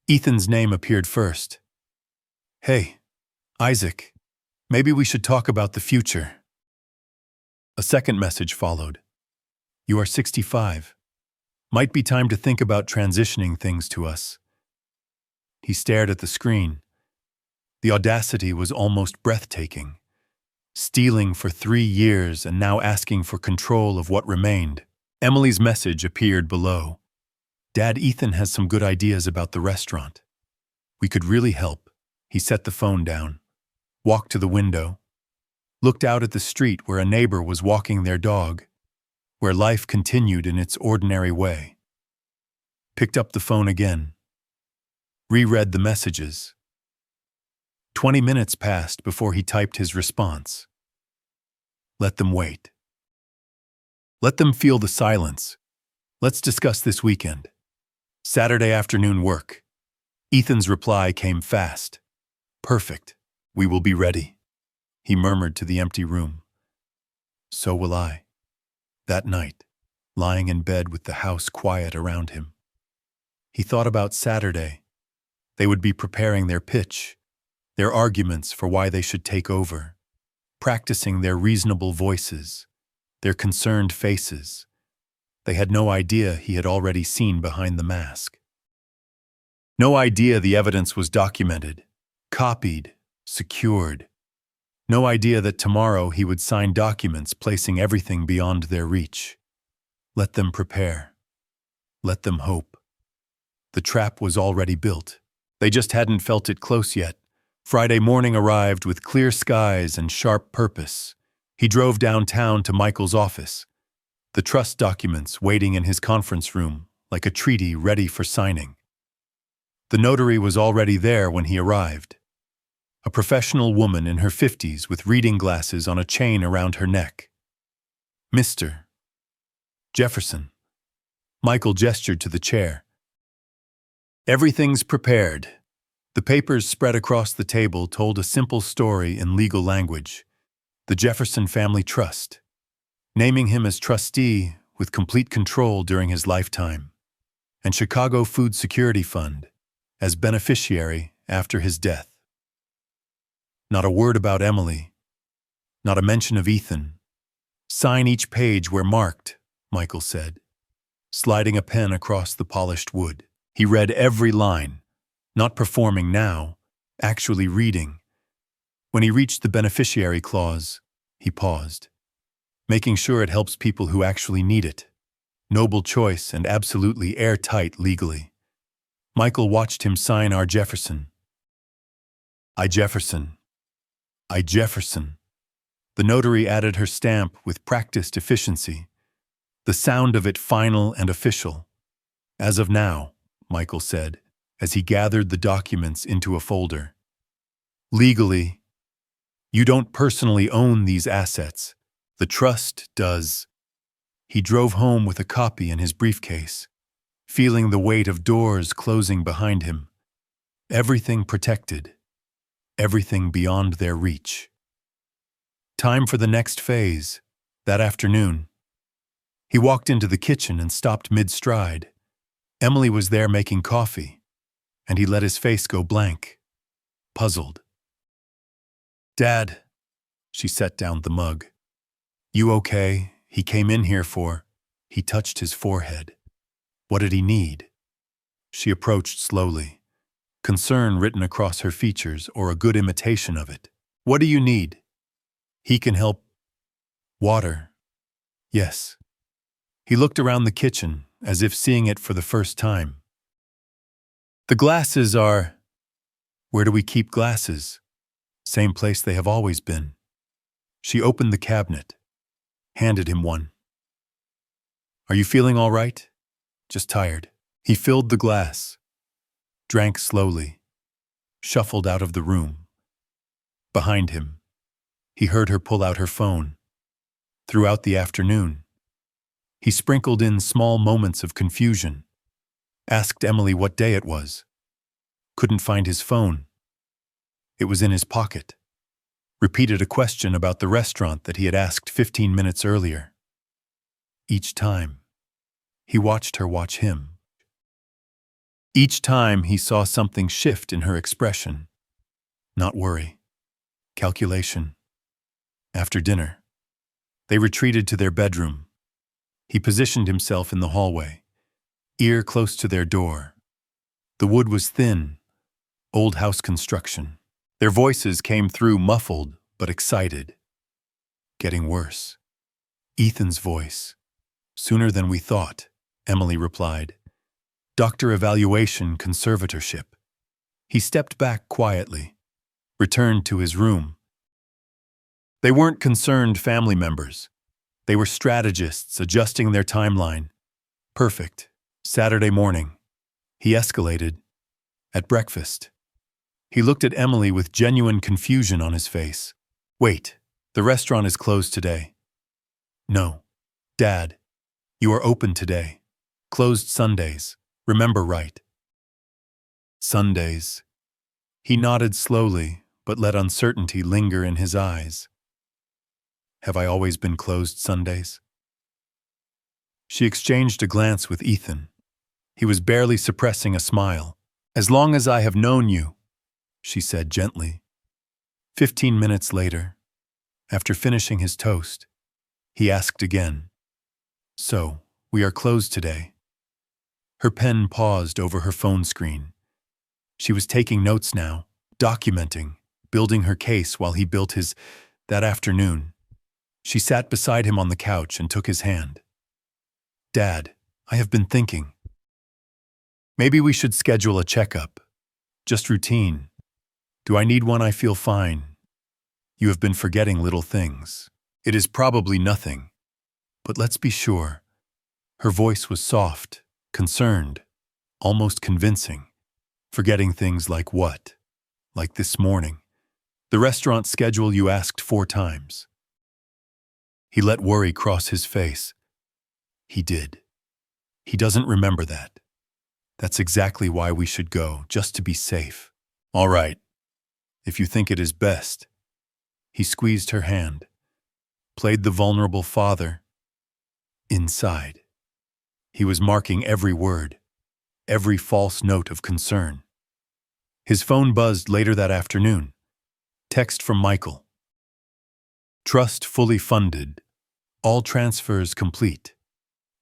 Ethan's name appeared first. Hey, Isaac, maybe we should talk about the future. A second message followed. You are 65. Might be time to think about transitioning things to us. He stared at the screen. The audacity was almost breathtaking. Stealing for 3 years and now asking for control of what remained. Emily's message appeared below. Dad, Ethan has some good ideas about the restaurant. We could really help. He set the phone down, walked to the window, looked out at the street where a neighbor was walking their dog, where life continued in its ordinary way. Picked up the phone again, reread the messages. 20 minutes passed before he typed his response. Let them wait. Let them feel the silence. Let's discuss this weekend. Saturday afternoon work. Ethan's reply came fast. Perfect. We will be ready. He murmured to the empty room. So will I. That night, lying in bed with the house quiet around him, he thought about Saturday. They would be preparing their pitch, their arguments for why they should take over, practicing their reasonable voices, their concerned faces. They had no idea he had already seen behind the mask. No idea the evidence was documented, copied, secured. No idea that tomorrow he would sign documents placing everything beyond their reach. Let them prepare. Let them hope. The trap was already built. They just hadn't felt it close yet. Friday morning arrived with clear skies and sharp purpose. He drove downtown to Michael's office, the trust documents waiting in his conference room like a treaty ready for signing. The notary was already there when he arrived. A professional woman in her 50s with reading glasses on a chain around her neck. Mr. Jefferson. Michael gestured to the chair. Everything's prepared. The papers spread across the table told a simple story in legal language. The Jefferson Family Trust, naming him as trustee with complete control during his lifetime, and Chicago Food Security Fund as beneficiary after his death. Not a word about Emily, not a mention of Ethan. Sign each page where marked, Michael said, sliding a pen across the polished wood. He read every line, not performing now, actually reading. When he reached the beneficiary clause, he paused, making sure it helps people who actually need it. Noble choice and absolutely airtight legally. Michael watched him sign R. Jefferson. I Jefferson. The notary added her stamp with practiced efficiency, the sound of it final and official. As of now, Michael said, as he gathered the documents into a folder. Legally, you don't personally own these assets. The trust does. He drove home with a copy in his briefcase, feeling the weight of doors closing behind him. Everything protected, everything beyond their reach. Time for the next phase, that afternoon. He walked into the kitchen and stopped mid-stride. Emily was there making coffee, and he let his face go blank, puzzled. "Dad," she set down the mug. "You okay? He came in here for..." He touched his forehead. What did he need? She approached slowly, concern written across her features or a good imitation of it. "What do you need?" "He can help." "Water." "Yes." He looked around the kitchen, as if seeing it for the first time. "The glasses are..." "Where do we keep glasses?" "Same place they have always been." She opened the cabinet, handed him one. "Are you feeling all right?" "Just tired." He filled the glass, drank slowly, shuffled out of the room. Behind him, he heard her pull out her phone. Throughout the afternoon, he sprinkled in small moments of confusion. Asked Emily what day it was. Couldn't find his phone. It was in his pocket. Repeated a question about the restaurant that he had asked 15 minutes earlier. Each time, he watched her watch him. Each time he saw something shift in her expression. Not worry. Calculation. After dinner, they retreated to their bedroom. He positioned himself in the hallway, ear close to their door. The wood was thin, old house construction. Their voices came through muffled but excited. "Getting worse." Ethan's voice. "Sooner than we thought," Emily replied. "Doctor evaluation conservatorship." He stepped back quietly, returned to his room. They weren't concerned family members. They were strategists adjusting their timeline. Perfect. Saturday morning. He escalated. At breakfast. He looked at Emily with genuine confusion on his face. "Wait, the restaurant is closed today." "No. Dad, you are open today. Closed Sundays. Remember right." "Sundays." He nodded slowly, but let uncertainty linger in his eyes. "Have I always been closed Sundays?" She exchanged a glance with Ethan. He was barely suppressing a smile. "As long as I have known you," she said gently. 15 minutes later, after finishing his toast, he asked again, "So, we are closed today?" Her pen paused over her phone screen. She was taking notes now, documenting, building her case while he built his. That afternoon, she sat beside him on the couch and took his hand. "Dad, I have been thinking. Maybe we should schedule a checkup. Just routine. Do I need one? I feel fine. You have been forgetting little things. It is probably nothing. But let's be sure." Her voice was soft, concerned, almost convincing. "Forgetting things like what? Like this morning. The restaurant schedule you asked 4 times. He let worry cross his face. "He did. He doesn't remember that. That's exactly why we should go, just to be safe." "All right. If you think it is best." He squeezed her hand, played the vulnerable father. Inside, he was marking every word, every false note of concern. His phone buzzed later that afternoon. Text from Michael. "Trust fully funded. All transfers complete.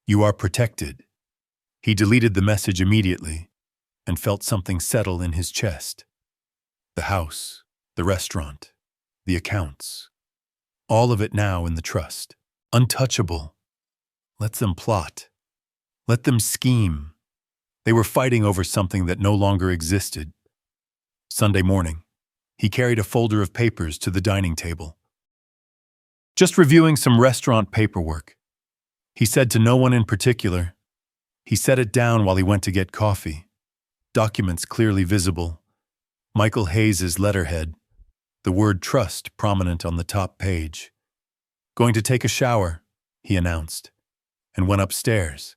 You are protected." He deleted the message immediately and felt something settle in his chest. The house, the restaurant, the accounts. All of it now in the trust. Untouchable. Let them plot. Let them scheme. They were fighting over something that no longer existed. Sunday morning, he carried a folder of papers to the dining table. Just reviewing some restaurant paperwork. He said to no one in particular. He set it down while he went to get coffee. Documents clearly visible. Michael Hayes's letterhead. The word trust prominent on the top page. Going to take a shower, he announced, and went upstairs.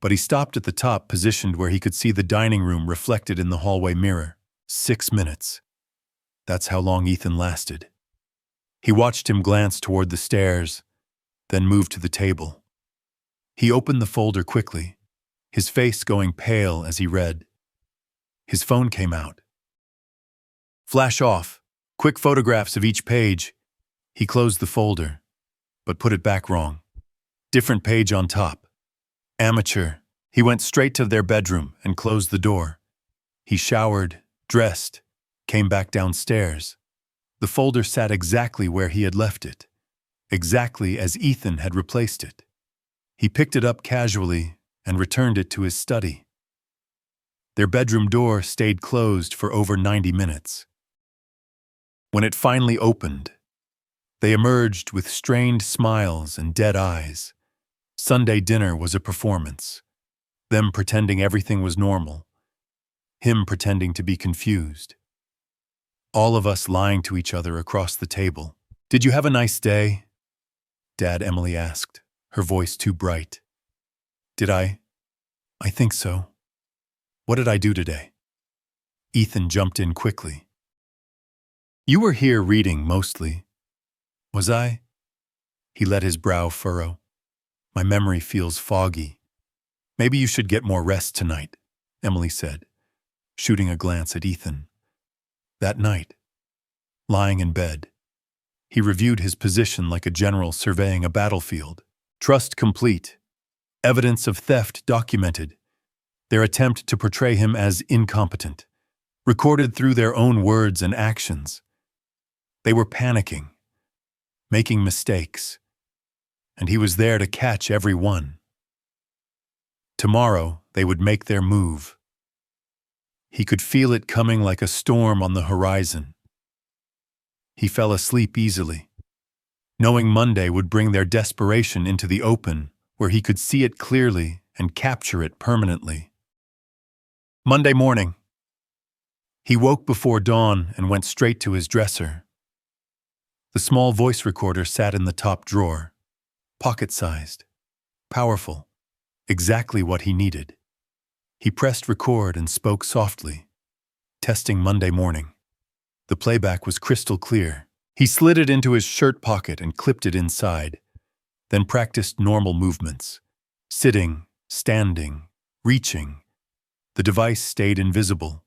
But he stopped at the top, positioned where he could see the dining room reflected in the hallway mirror. 6 minutes. That's how long Ethan lasted. He watched him glance toward the stairs, then move to the table. He opened the folder quickly, his face going pale as he read. His phone came out. Flash off. Quick photographs of each page. He closed the folder, but put it back wrong. Different page on top. Amateur. He went straight to their bedroom and closed the door. He showered, dressed, came back downstairs. The folder sat exactly where he had left it, exactly as Ethan had replaced it. He picked it up casually and returned it to his study. Their bedroom door stayed closed for over 90 minutes. When it finally opened, they emerged with strained smiles and dead eyes. Sunday dinner was a performance. Them pretending everything was normal. Him pretending to be confused. All of us lying to each other across the table. Did you have a nice day? Dad, Emily asked, her voice too bright. Did I? I think so. What did I do today? Ethan jumped in quickly. You were here reading mostly. Was I? He let his brow furrow. My memory feels foggy. Maybe you should get more rest tonight, Emily said, shooting a glance at Ethan. That night, lying in bed, he reviewed his position like a general surveying a battlefield. Trust complete. Evidence of theft documented. Their attempt to portray him as incompetent, recorded through their own words and actions. They were panicking, making mistakes, and he was there to catch every one. Tomorrow, they would make their move. He could feel it coming like a storm on the horizon. He fell asleep easily, knowing Monday would bring their desperation into the open, where he could see it clearly and capture it permanently. Monday morning. He woke before dawn and went straight to his dresser. The small voice recorder sat in the top drawer, pocket-sized, powerful, exactly what he needed. He pressed record and spoke softly, testing Monday morning. The playback was crystal clear. He slid it into his shirt pocket and clipped it inside, then practiced normal movements, sitting, standing, reaching. The device stayed invisible,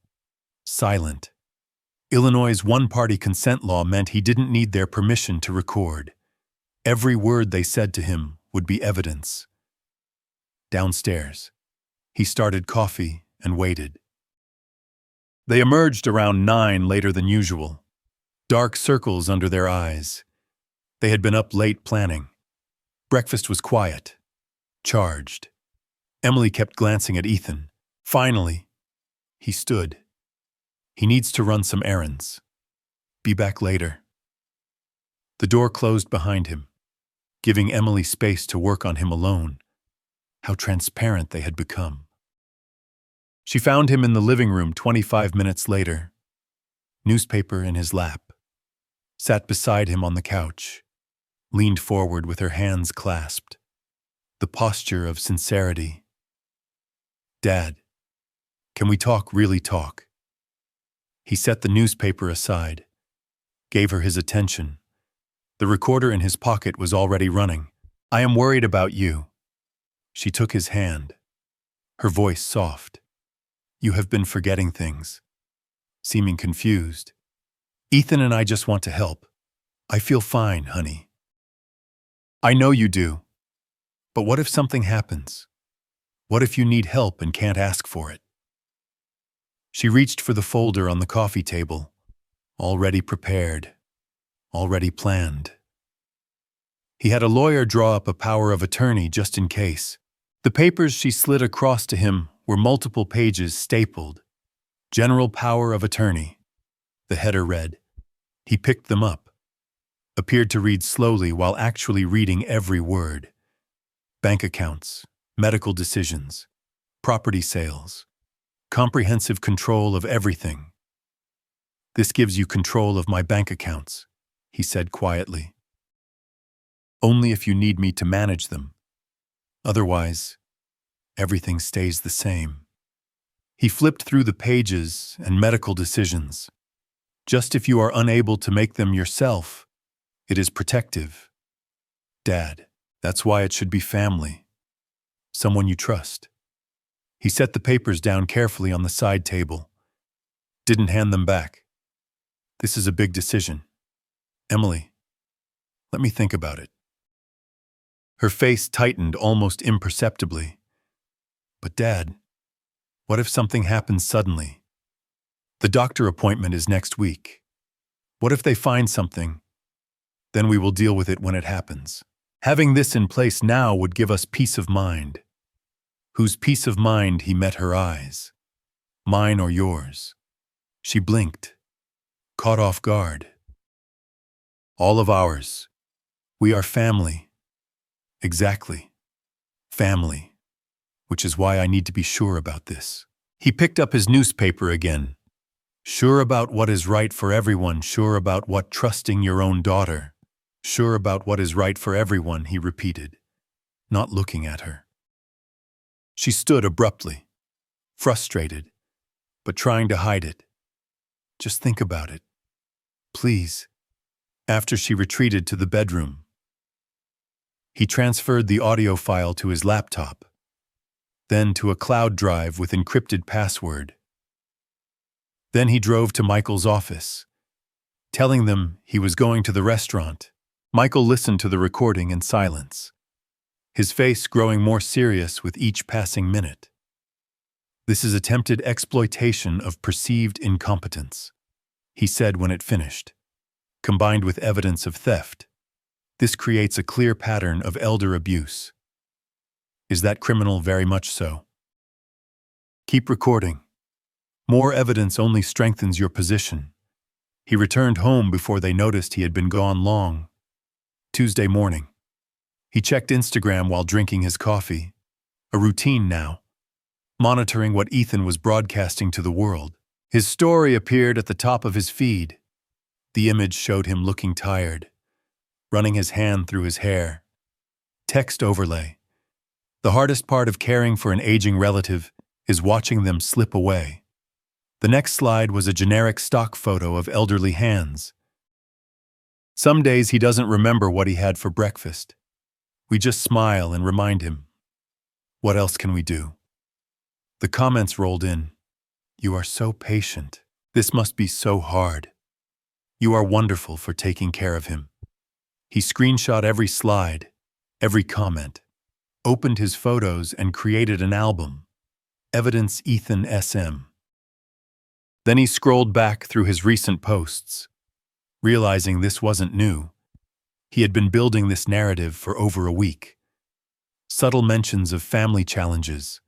silent. Illinois' one-party consent law meant he didn't need their permission to record. Every word they said to him would be evidence. Downstairs, he started coffee and waited. They emerged around 9 later than usual, dark circles under their eyes. They had been up late planning. Breakfast was quiet, charged. Emily kept glancing at Ethan. Finally, he stood. He needs to run some errands. Be back later. The door closed behind him, giving Emily space to work on him alone. How transparent they had become. She found him in the living room 25 minutes later, newspaper in his lap, sat beside him on the couch, leaned forward with her hands clasped, the posture of sincerity. Dad, can we talk, really talk? He set the newspaper aside, gave her his attention. The recorder in his pocket was already running. I am worried about you. She took his hand, her voice soft. You have been forgetting things, seeming confused. Ethan and I just want to help. I feel fine, honey. I know you do. But what if something happens? What if you need help and can't ask for it? She reached for the folder on the coffee table, already prepared, already planned. He had a lawyer draw up a power of attorney just in case. The papers she slid across to him were multiple pages stapled. General power of attorney, the header read. He picked them up. appeared to read slowly while actually reading every word. Bank accounts, medical decisions, property sales, comprehensive control of everything. "This gives you control of my bank accounts," he said quietly. "Only if you need me to manage them. Otherwise, everything stays the same." He flipped through the pages and medical decisions. "Just if you are unable to make them yourself, it is protective. Dad, that's why it should be family. Someone you trust." He set the papers down carefully on the side table. Didn't hand them back. "This is a big decision. Emily, let me think about it." Her face tightened almost imperceptibly. "But Dad, what if something happens suddenly? The doctor appointment is next week. What if they find something? Then we will deal with it when it happens. Having this in place now would give us peace of mind." Whose peace of mind? He met her eyes. "Mine or yours?" She blinked, caught off guard. "All of ours. We are family." "Exactly. Family. Which is why I need to be sure about this." He picked up his newspaper again. "Sure about what is right for everyone, sure about what trusting your own daughter. Sure about what is right for everyone," he repeated, not looking at her. She stood abruptly, frustrated, but trying to hide it. "Just think about it. Please." After she retreated to the bedroom, he transferred the audio file to his laptop, then to a cloud drive with encrypted password. Then he drove to Michael's office, telling them he was going to the restaurant. Michael listened to the recording in silence, his face growing more serious with each passing minute. "This is attempted exploitation of perceived incompetence," he said when it finished, "combined with evidence of theft. This creates a clear pattern of elder abuse." "Is that criminal?" "Very much so." "Keep recording. More evidence only strengthens your position." He returned home before they noticed he had been gone long. Tuesday morning. He checked Instagram while drinking his coffee. A routine now, monitoring what Ethan was broadcasting to the world. His story appeared at the top of his feed. The image showed him looking tired, running his hand through his hair. Text overlay. "The hardest part of caring for an aging relative is watching them slip away." The next slide was a generic stock photo of elderly hands. "Some days he doesn't remember what he had for breakfast. We just smile and remind him. What else can we do?" The comments rolled in. "You are so patient. This must be so hard. You are wonderful for taking care of him." He screenshot every slide, every comment, opened his photos and created an album. Evidence Ethan SM. Then he scrolled back through his recent posts, realizing this wasn't new. He had been building this narrative for over a week. Subtle mentions of family challenges,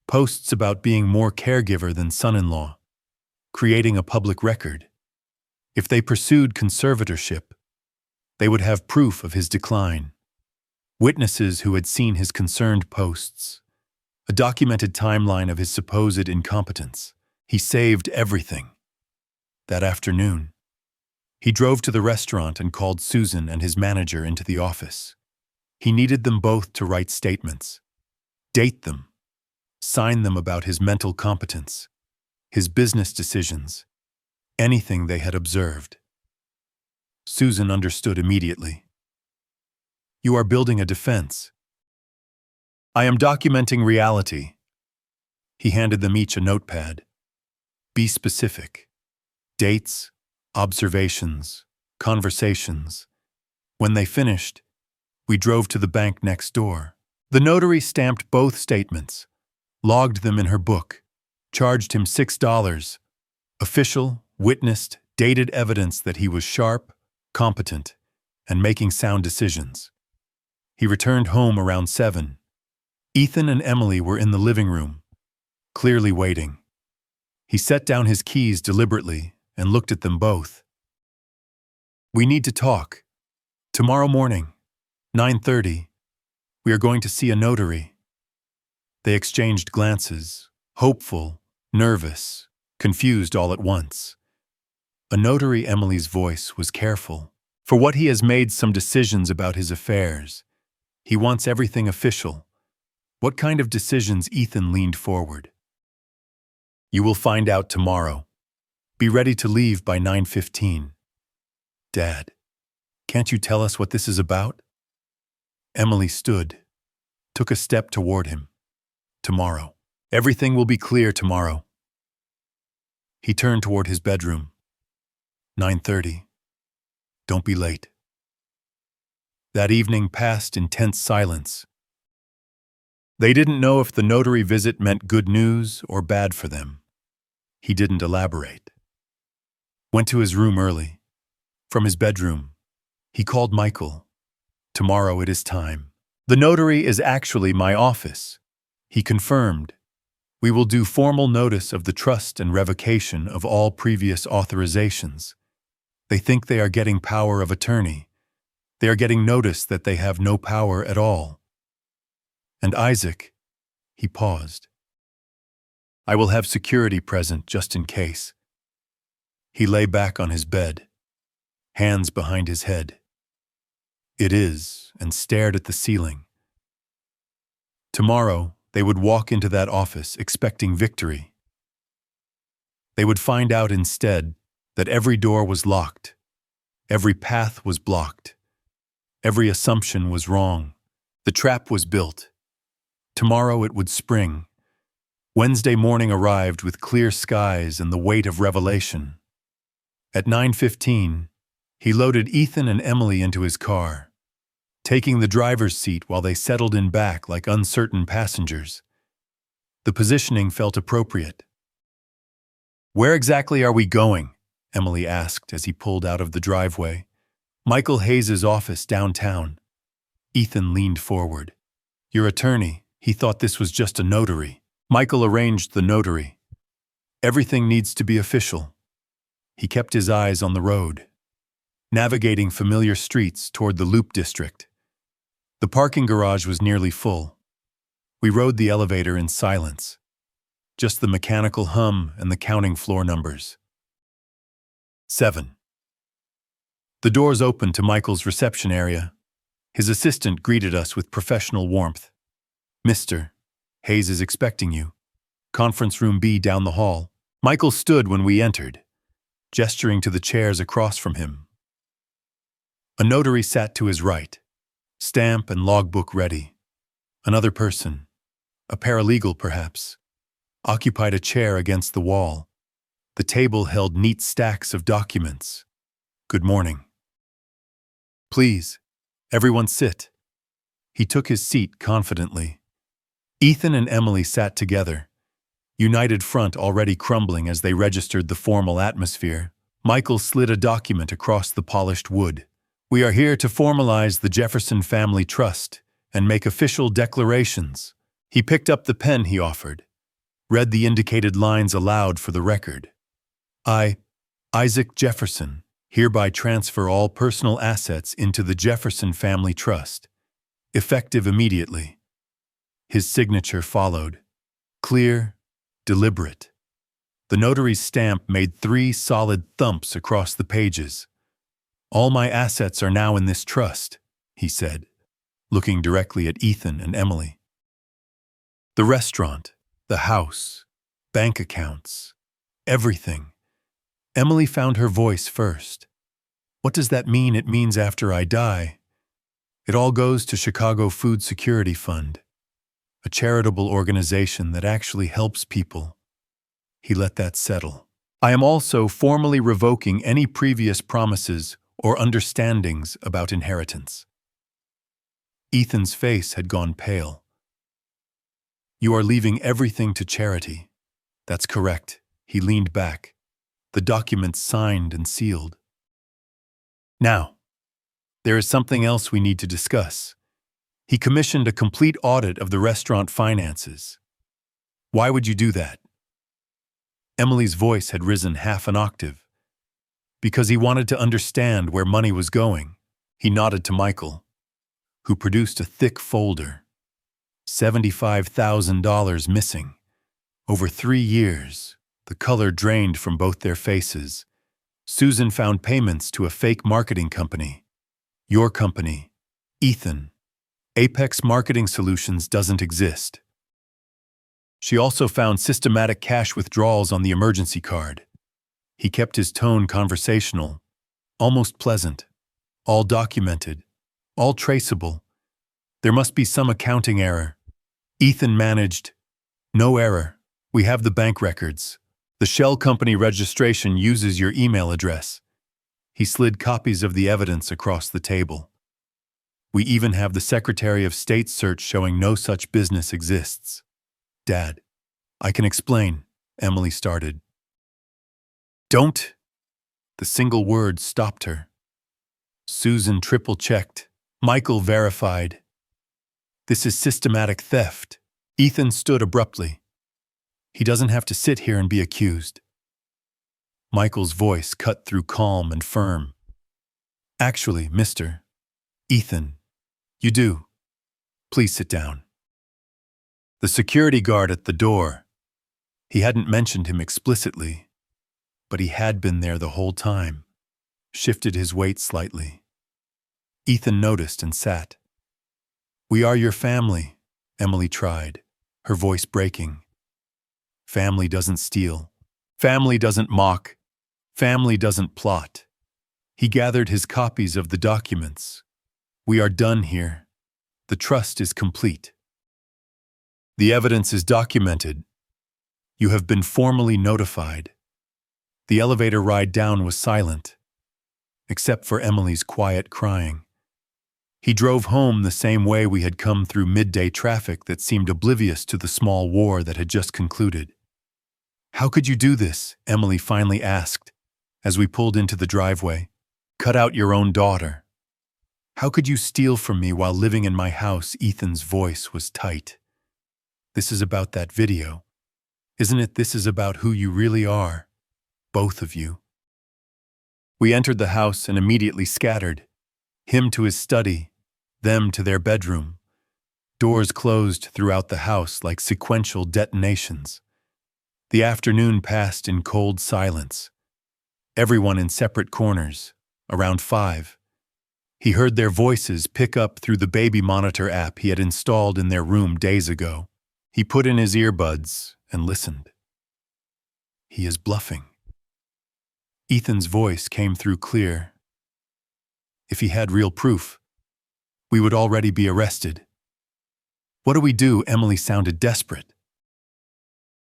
posts about being more caregiver than son-in-law, creating a public record. If they pursued conservatorship, they would have proof of his decline. Witnesses who had seen his concerned posts, a documented timeline of his supposed incompetence. He saved everything. That afternoon, he drove to the restaurant and called Susan and his manager into the office. He needed them both to write statements, date them, sign them about his mental competence, his business decisions, anything they had observed. Susan understood immediately. "You are building a defense." "I am documenting reality." He handed them each a notepad. "Be specific. Dates, observations, conversations." When they finished, we drove to the bank next door. The notary stamped both statements, logged them in her book, charged him $6. Official, witnessed, dated evidence that he was sharp, competent, and making sound decisions. He returned home around 7. Ethan and Emily were in the living room, clearly waiting. He set down his keys deliberately and looked at them both. "We need to talk," Tomorrow morning, 9:30, we are going to see a notary. They exchanged glances, hopeful, nervous, confused all at once. A notary, Emily's voice was careful. For what he has made some decisions about his affairs. He wants everything official. What kind of decisions? Ethan leaned forward. You will find out tomorrow. Be ready to leave by 9:15. Dad, can't you tell us what this is about? Emily stood, took a step toward him. Tomorrow. Everything will be clear tomorrow. He turned toward his bedroom. 9:30. Don't be late. That evening passed in tense silence. They didn't know if the notary visit meant good news or bad for them. He didn't elaborate. Went to his room early. From his bedroom, he called Michael. Tomorrow it is time. The notary is actually my office. He confirmed. We will do formal notice of the trust and revocation of all previous authorizations. They think they are getting power of attorney. They are getting notice that they have no power at all. And Isaac, he paused. I will have security present just in case. He lay back on his bed, hands behind his head. It is, and stared at the ceiling. Tomorrow, they would walk into that office expecting victory. They would find out instead that every door was locked, every path was blocked, every assumption was wrong. The trap was built. Tomorrow it would spring. Wednesday morning arrived with clear skies and the weight of revelation. At 9:15, he loaded Ethan and Emily into his car, taking the driver's seat while they settled in back like uncertain passengers. The positioning felt appropriate. Where exactly are we going? Emily asked as he pulled out of the driveway. Michael Hayes' office downtown. Ethan leaned forward. Your attorney, he thought this was just a notary. Michael arranged the notary. Everything needs to be official. He kept his eyes on the road, navigating familiar streets toward the Loop District. The parking garage was nearly full. We rode the elevator in silence, just the mechanical hum and the counting floor numbers. 7. The doors opened to Michael's reception area. His assistant greeted us with professional warmth. Mr. Hayes is expecting you. Conference room B down the hall. Michael stood when we entered, gesturing to the chairs across from him. A notary sat to his right, stamp and logbook ready. Another person, a paralegal perhaps, occupied a chair against the wall. The table held neat stacks of documents. Good morning. Please, everyone sit. He took his seat confidently. Ethan and Emily sat together, united front already crumbling as they registered the formal atmosphere. Michael slid a document across the polished wood. We are here to formalize the Jefferson Family Trust and make official declarations. He picked up the pen he offered, read the indicated lines aloud for the record. I, Isaac Jefferson, hereby transfer all personal assets into the Jefferson Family Trust, effective immediately. His signature followed, clear, deliberate. The notary's stamp made 3 solid thumps across the pages. All my assets are now in this trust, he said, looking directly at Ethan and Emily. The restaurant, the house, bank accounts, everything. Emily found her voice first. What does that mean? It means after I die. It all goes to Chicago Food Security Fund, a charitable organization that actually helps people. He let that settle. I am also formally revoking any previous promises or understandings about inheritance. Ethan's face had gone pale. You are leaving everything to charity. That's correct. He leaned back, the documents signed and sealed. Now, there is something else we need to discuss. He commissioned a complete audit of the restaurant finances. Why would you do that? Emily's voice had risen half an octave. Because he wanted to understand where money was going. He nodded to Michael, who produced a thick folder. $75,000 missing. Over 3 years, the color drained from both their faces. Susan found payments to a fake marketing company. Your company, Ethan. Apex Marketing Solutions doesn't exist. She also found systematic cash withdrawals on the emergency card. He kept his tone conversational, almost pleasant, all documented, all traceable. There must be some accounting error. Ethan managed. No error. We have the bank records. The shell company registration uses your email address. He slid copies of the evidence across the table. We even have the Secretary of State's search showing no such business exists. Dad, I can explain, Emily started. Don't. The single word stopped her. Susan triple-checked. Michael verified. This is systematic theft. Ethan stood abruptly. He doesn't have to sit here and be accused. Michael's voice cut through calm and firm. Actually, Mr. Ethan, you do. Please sit down. The security guard at the door. He hadn't mentioned him explicitly, but he had been there the whole time. Shifted his weight slightly. Ethan noticed and sat. We are your family, Emily tried, her voice breaking. Family doesn't steal. Family doesn't mock. Family doesn't plot. He gathered his copies of the documents. We are done here. The trust is complete. The evidence is documented. You have been formally notified. The elevator ride down was silent, except for Emily's quiet crying. He drove home the same way we had come through midday traffic that seemed oblivious to the small war that had just concluded. How could you do this? Emily finally asked, as we pulled into the driveway. Cut out your own daughter. How could you steal from me while living in my house? Ethan's voice was tight. This is about that video. Isn't it? This is about who you really are, both of you. We entered the house and immediately scattered. Him to his study, them to their bedroom. Doors closed throughout the house like sequential detonations. The afternoon passed in cold silence. Everyone in separate corners, around 5. He heard their voices pick up through the baby monitor app he had installed in their room days ago. He put in his earbuds and listened. He is bluffing. Ethan's voice came through clear. If he had real proof, we would already be arrested. What do we do? Emily sounded desperate.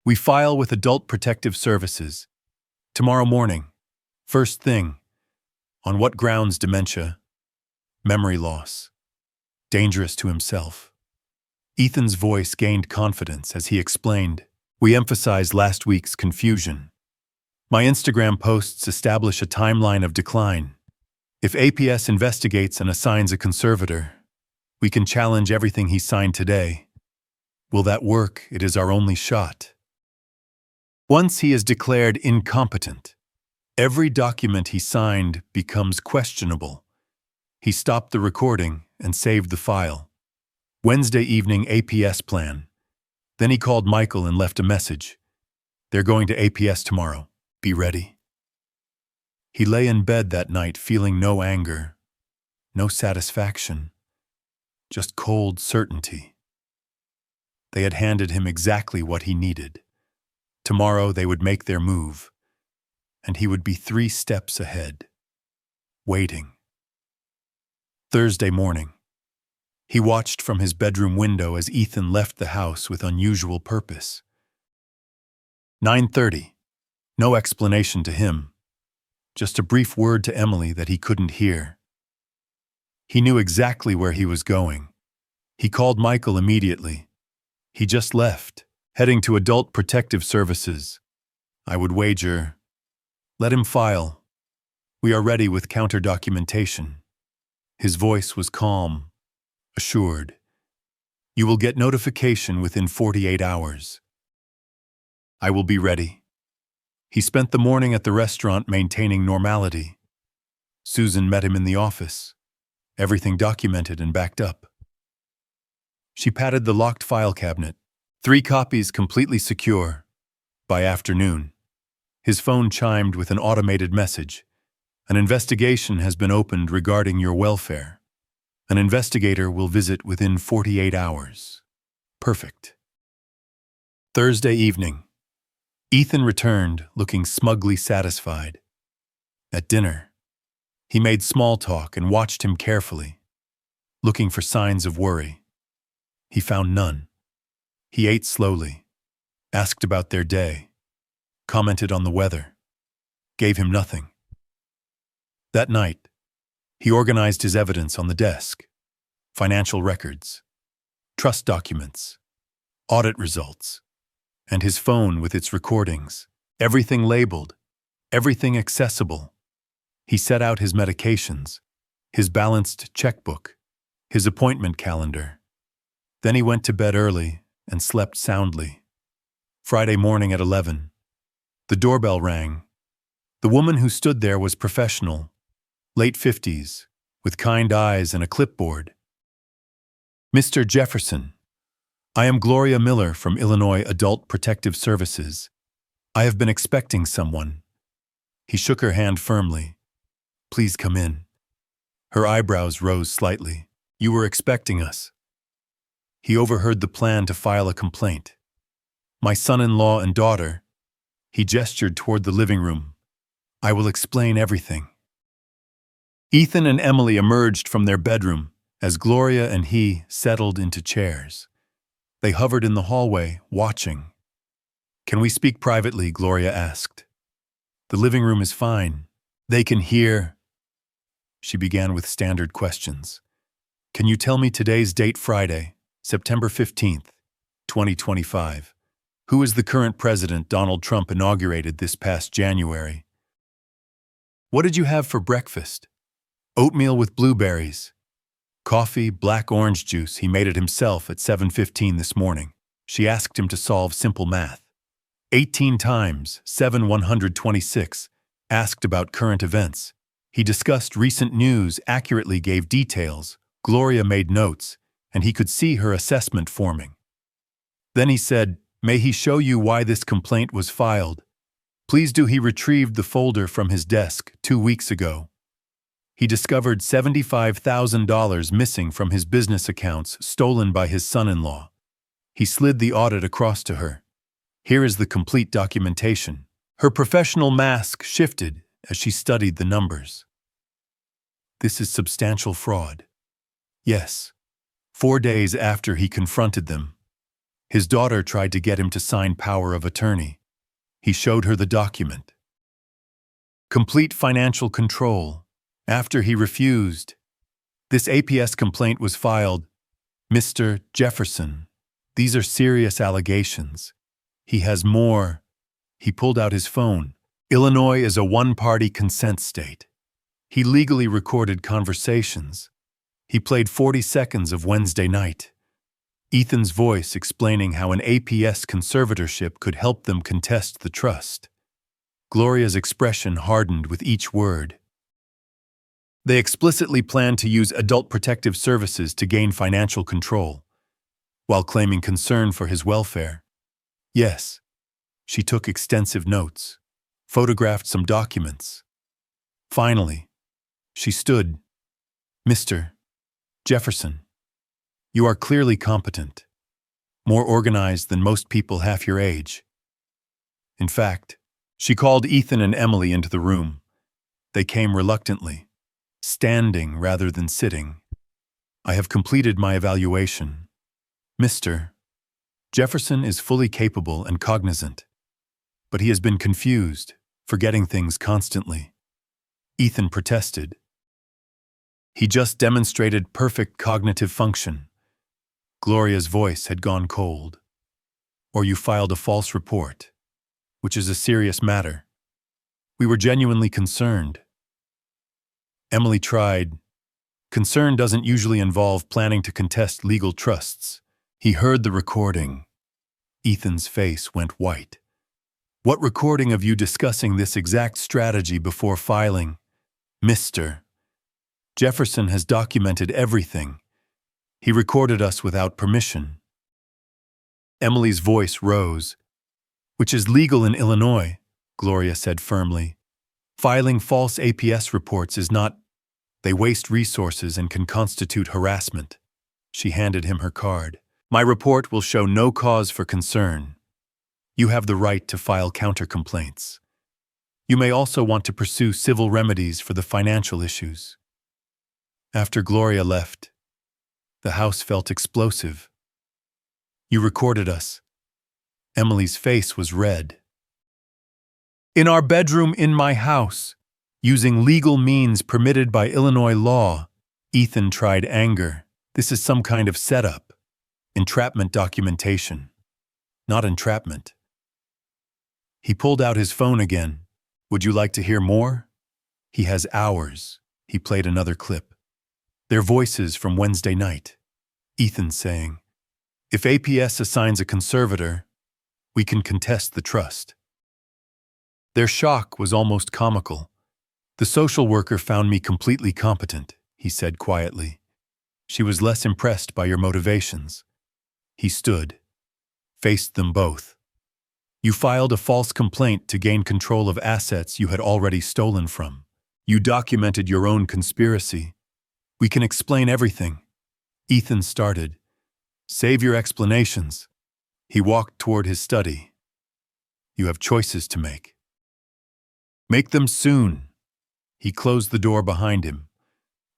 We file with Adult Protective Services. Tomorrow morning. First thing. On what grounds? Dementia. Memory loss. Dangerous to himself. Ethan's voice gained confidence as he explained. We emphasized last week's confusion. My Instagram posts establish a timeline of decline. If APS investigates and assigns a conservator, we can challenge everything he signed today. Will that work? It is our only shot. Once he is declared incompetent, every document he signed becomes questionable. He stopped the recording and saved the file. Wednesday evening APS plan. Then he called Michael and left a message. They're going to APS tomorrow. Be ready. He lay in bed that night feeling no anger, no satisfaction, just cold certainty. They had handed him exactly what he needed. Tomorrow they would make their move, and he would be 3 steps ahead, waiting. Thursday morning. He watched from his bedroom window as Ethan left the house with unusual purpose. 9:30. No explanation to him, just a brief word to Emily that he couldn't hear. He knew exactly where he was going. He called Michael immediately. He just left, heading to Adult Protective Services. I would wager. Let him file. We are ready with counter documentation. His voice was calm, assured. You will get notification within 48 hours. I will be ready. He spent the morning at the restaurant maintaining normality. Susan met him in the office. everything documented and backed up. She patted the locked file cabinet, 3 copies completely secure. By afternoon, his phone chimed with an automated message. An investigation has been opened regarding your welfare. An investigator will visit within 48 hours. Perfect. Thursday evening. Ethan returned, looking smugly satisfied. At dinner, he made small talk and watched him carefully, looking for signs of worry. He found none. He ate slowly, asked about their day, commented on the weather, gave him nothing. That night, he organized his evidence on the desk: financial records, trust documents, audit results, and his phone with its recordings, everything labeled, everything accessible. He set out his medications, his balanced checkbook, his appointment calendar. Then he went to bed early and slept soundly. Friday morning at 11, the doorbell rang. The woman who stood there was professional, late 50s, with kind eyes and a clipboard. Mr. Jefferson, I am Gloria Miller from Illinois Adult Protective Services. I have been expecting someone. He shook her hand firmly. Please come in. Her eyebrows rose slightly. You were expecting us. He overheard the plan to file a complaint. My son-in-law and daughter. He gestured toward the living room. I will explain everything. Ethan and Emily emerged from their bedroom as Gloria and he settled into chairs. They hovered in the hallway, watching. Can we speak privately? Gloria asked. The living room is fine. They can hear. She began with standard questions. Can you tell me today's date? Friday, September 15th, 2025. Who is the current president? Donald Trump inaugurated this past January. What did you have for breakfast? Oatmeal with blueberries. Coffee, black orange juice. He made it himself at 7:15 this morning. She asked him to solve simple math. 18 times 7 126. Asked about current events. He discussed recent news, accurately gave details. Gloria made notes, and he could see her assessment forming. Then he said, may he show you why this complaint was filed? Please do. He retrieved the folder from his desk 2 weeks ago. He discovered $75,000 missing from his business accounts, stolen by his son-in-law. He slid the audit across to her. Here is the complete documentation. Her professional mask shifted as she studied the numbers. This is substantial fraud. Yes. 4 days after he confronted them, his daughter tried to get him to sign power of attorney. He showed her the document. Complete financial control. After he refused, this APS complaint was filed. Mr. Jefferson, these are serious allegations. He has more. He pulled out his phone. Illinois is a one-party consent state. He legally recorded conversations. He played 40 seconds of Wednesday night. Ethan's voice explaining how an APS conservatorship could help them contest the trust. Gloria's expression hardened with each word. They explicitly planned to use Adult Protective Services to gain financial control, while claiming concern for his welfare. Yes, she took extensive notes, photographed some documents. Finally, she stood. Mr. Jefferson, you are clearly competent, more organized than most people half your age. In fact, she called Ethan and Emily into the room. They came reluctantly, standing rather than sitting. I have completed my evaluation. Mr. Jefferson is fully capable and cognizant, but he has been confused, forgetting things constantly. Ethan protested. He just demonstrated perfect cognitive function. Gloria's voice had gone cold. Or you filed a false report, which is a serious matter. We were genuinely concerned. Emily tried. Concern doesn't usually involve planning to contest legal trusts. He heard the recording. Ethan's face went white. What recording of you discussing this exact strategy before filing? Mr. Jefferson has documented everything. He recorded us without permission. Emily's voice rose. Which is legal in Illinois, Gloria said firmly. Filing false APS reports is not. They waste resources and can constitute harassment. She handed him her card. My report will show no cause for concern. You have the right to file counter-complaints. You may also want to pursue civil remedies for the financial issues. After Gloria left, the house felt explosive. You recorded us. Emily's face was red. In our bedroom in my house, using legal means permitted by Illinois law, Ethan tried anger. This is some kind of setup. Entrapment documentation. Not entrapment. He pulled out his phone again. Would you like to hear more? He has hours. He played another clip. Their voices from Wednesday night. Ethan saying, if APS assigns a conservator, we can contest the trust. Their shock was almost comical. The social worker found me completely competent, he said quietly. She was less impressed by your motivations. He stood, faced them both. You filed a false complaint to gain control of assets you had already stolen from. You documented your own conspiracy. We can explain everything. Ethan started. Save your explanations. He walked toward his study. You have choices to make. Make them soon. He closed the door behind him,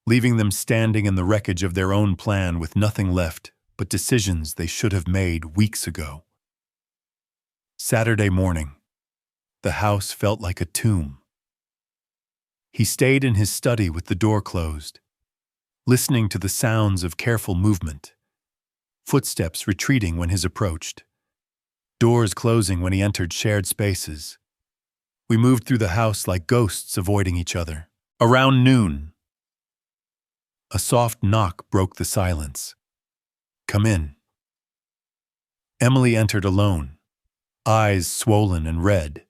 leaving them standing in the wreckage of their own plan with nothing left but decisions they should have made weeks ago. Saturday morning. The house felt like a tomb. He stayed in his study with the door closed, listening to the sounds of careful movement, footsteps retreating when his approached, doors closing when he entered shared spaces. We moved through the house like ghosts avoiding each other. Around noon, a soft knock broke the silence. Come in. Emily entered alone, eyes swollen and red.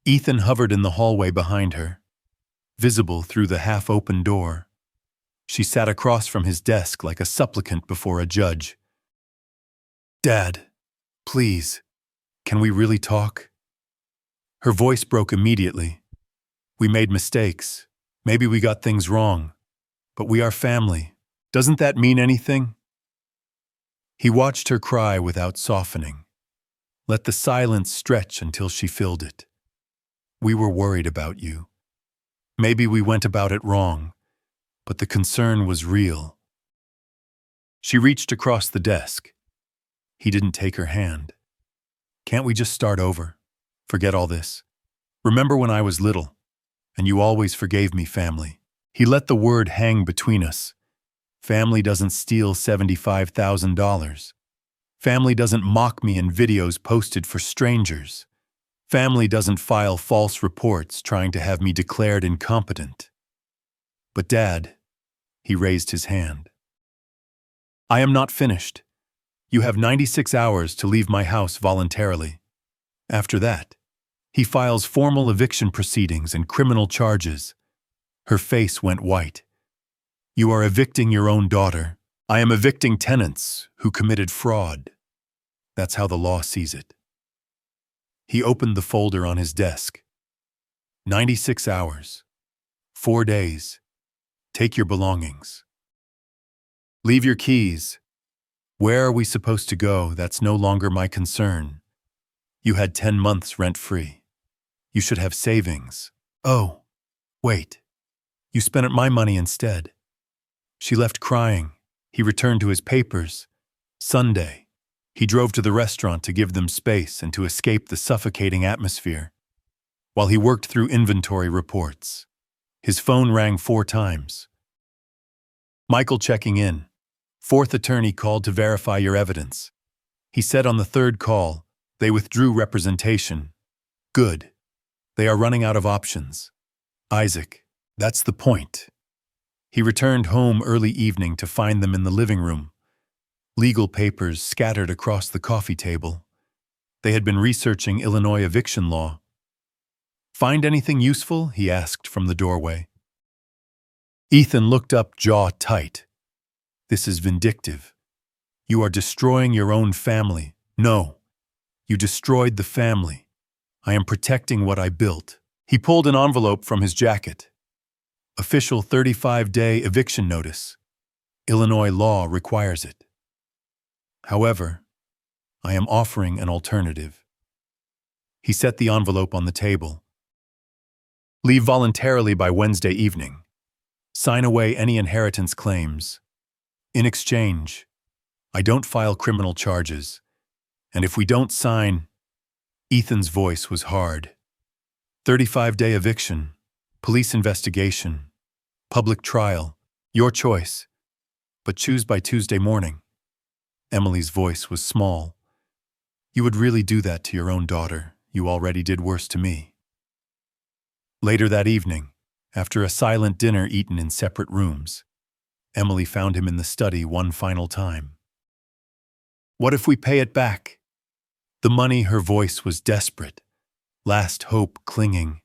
Ethan hovered in the hallway behind her, visible through the half-open door. She sat across from his desk like a supplicant before a judge. Dad, please, can we really talk? Her voice broke immediately. We made mistakes. Maybe we got things wrong. But we are family. Doesn't that mean anything? He watched her cry without softening. Let the silence stretch until she filled it. We were worried about you. Maybe we went about it wrong, but the concern was real. She reached across the desk. He didn't take her hand. Can't we just start over? Forget all this. Remember when I was little, and you always forgave me, family. He let the word hang between us. Family doesn't steal $75,000. Family doesn't mock me in videos posted for strangers. Family doesn't file false reports trying to have me declared incompetent. But Dad, he raised his hand. I am not finished. You have 96 hours to leave my house voluntarily. After that, he files formal eviction proceedings and criminal charges. Her face went white. You are evicting your own daughter. I am evicting tenants who committed fraud. That's how the law sees it. He opened the folder on his desk. 96 hours. 4 days. Take your belongings. Leave your keys. Where are we supposed to go? That's no longer my concern. You had 10 months rent-free. You should have savings. Oh, wait. You spent my money instead. She left crying. He returned to his papers. Sunday. He drove to the restaurant to give them space and to escape the suffocating atmosphere. While he worked through inventory reports, his phone rang 4 times. Michael checking in. 4th attorney called to verify your evidence. He said on the 3rd call, they withdrew representation. Good. They are running out of options. Isaac, that's the point. He returned home early evening to find them in the living room. Legal papers scattered across the coffee table. They had been researching Illinois eviction law. Find anything useful? He asked from the doorway. Ethan looked up, jaw tight. This is vindictive. You are destroying your own family. No, you destroyed the family. I am protecting what I built. He pulled an envelope from his jacket. Official 35-day eviction notice. Illinois law requires it. However, I am offering an alternative. He set the envelope on the table. Leave voluntarily by Wednesday evening. Sign away any inheritance claims. In exchange, I don't file criminal charges. And if we don't sign, Ethan's voice was hard. 35-day eviction, police investigation, public trial, your choice. But choose by Tuesday morning. Emily's voice was small. You would really do that to your own daughter. You already did worse to me. Later that evening, after a silent dinner eaten in separate rooms, Emily found him in the study one final time. What if we pay it back? The money, her voice was desperate. Last hope clinging.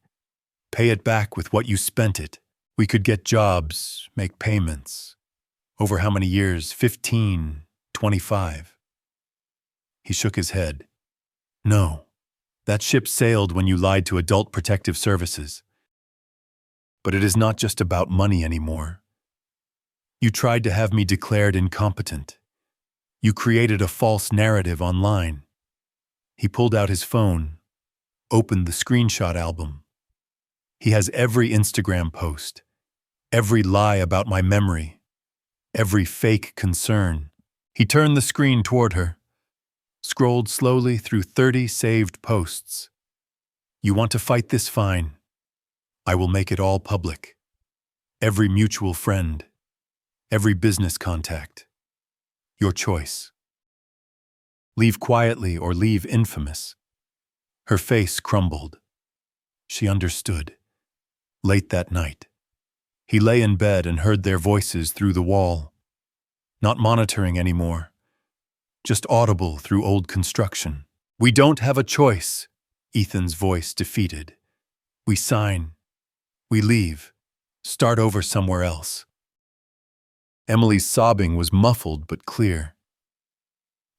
Pay it back with what you spent it. We could get jobs, make payments. Over how many years? 15, 25. He shook his head. No, that ship sailed when you lied to Adult Protective Services. But it is not just about money anymore. You tried to have me declared incompetent. You created a false narrative online. He pulled out his phone, opened the screenshot album. He has every Instagram post, every lie about my memory, every fake concern. He turned the screen toward her, scrolled slowly through 30 saved posts. You want to fight this? Fine. I will make it all public. Every mutual friend, every business contact. Your choice. Leave quietly or leave infamous. Her face crumbled. She understood. Late that night, he lay in bed and heard their voices through the wall. Not monitoring anymore, just audible through old construction. We don't have a choice, Ethan's voice defeated. We sign. We leave. Start over somewhere else. Emily's sobbing was muffled but clear.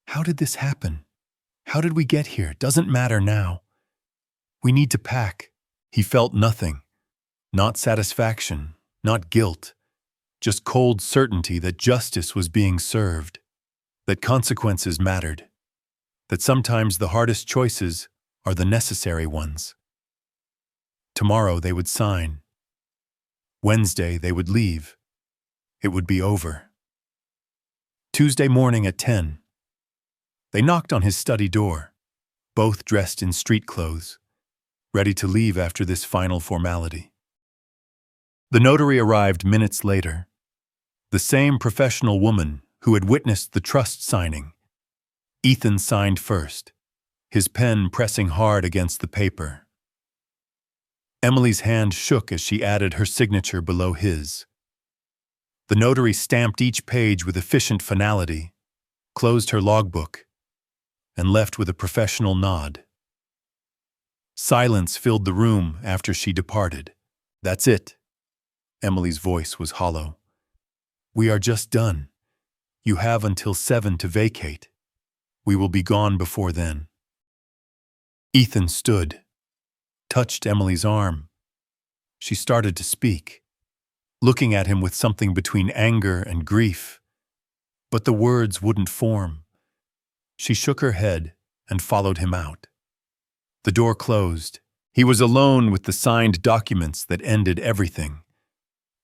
How did this happen? How did we get here? Doesn't matter now. We need to pack. He felt nothing. Not satisfaction, not guilt. Just cold certainty that justice was being served. That consequences mattered. That sometimes the hardest choices are the necessary ones. Tomorrow they would sign. Wednesday they would leave. It would be over. Tuesday morning at 10. They knocked on his study door, both dressed in street clothes, ready to leave after this final formality. The notary arrived minutes later. The same professional woman who had witnessed the trust signing. Ethan signed first, his pen pressing hard against the paper. Emily's hand shook as she added her signature below his. The notary stamped each page with efficient finality, closed her logbook, and left with a professional nod. Silence filled the room after she departed. That's it. Emily's voice was hollow. We are just done. You have until 7 to vacate. We will be gone before then. Ethan stood, touched Emily's arm. She started to speak, looking at him with something between anger and grief. But the words wouldn't form. She shook her head and followed him out. The door closed. He was alone with the signed documents that ended everything.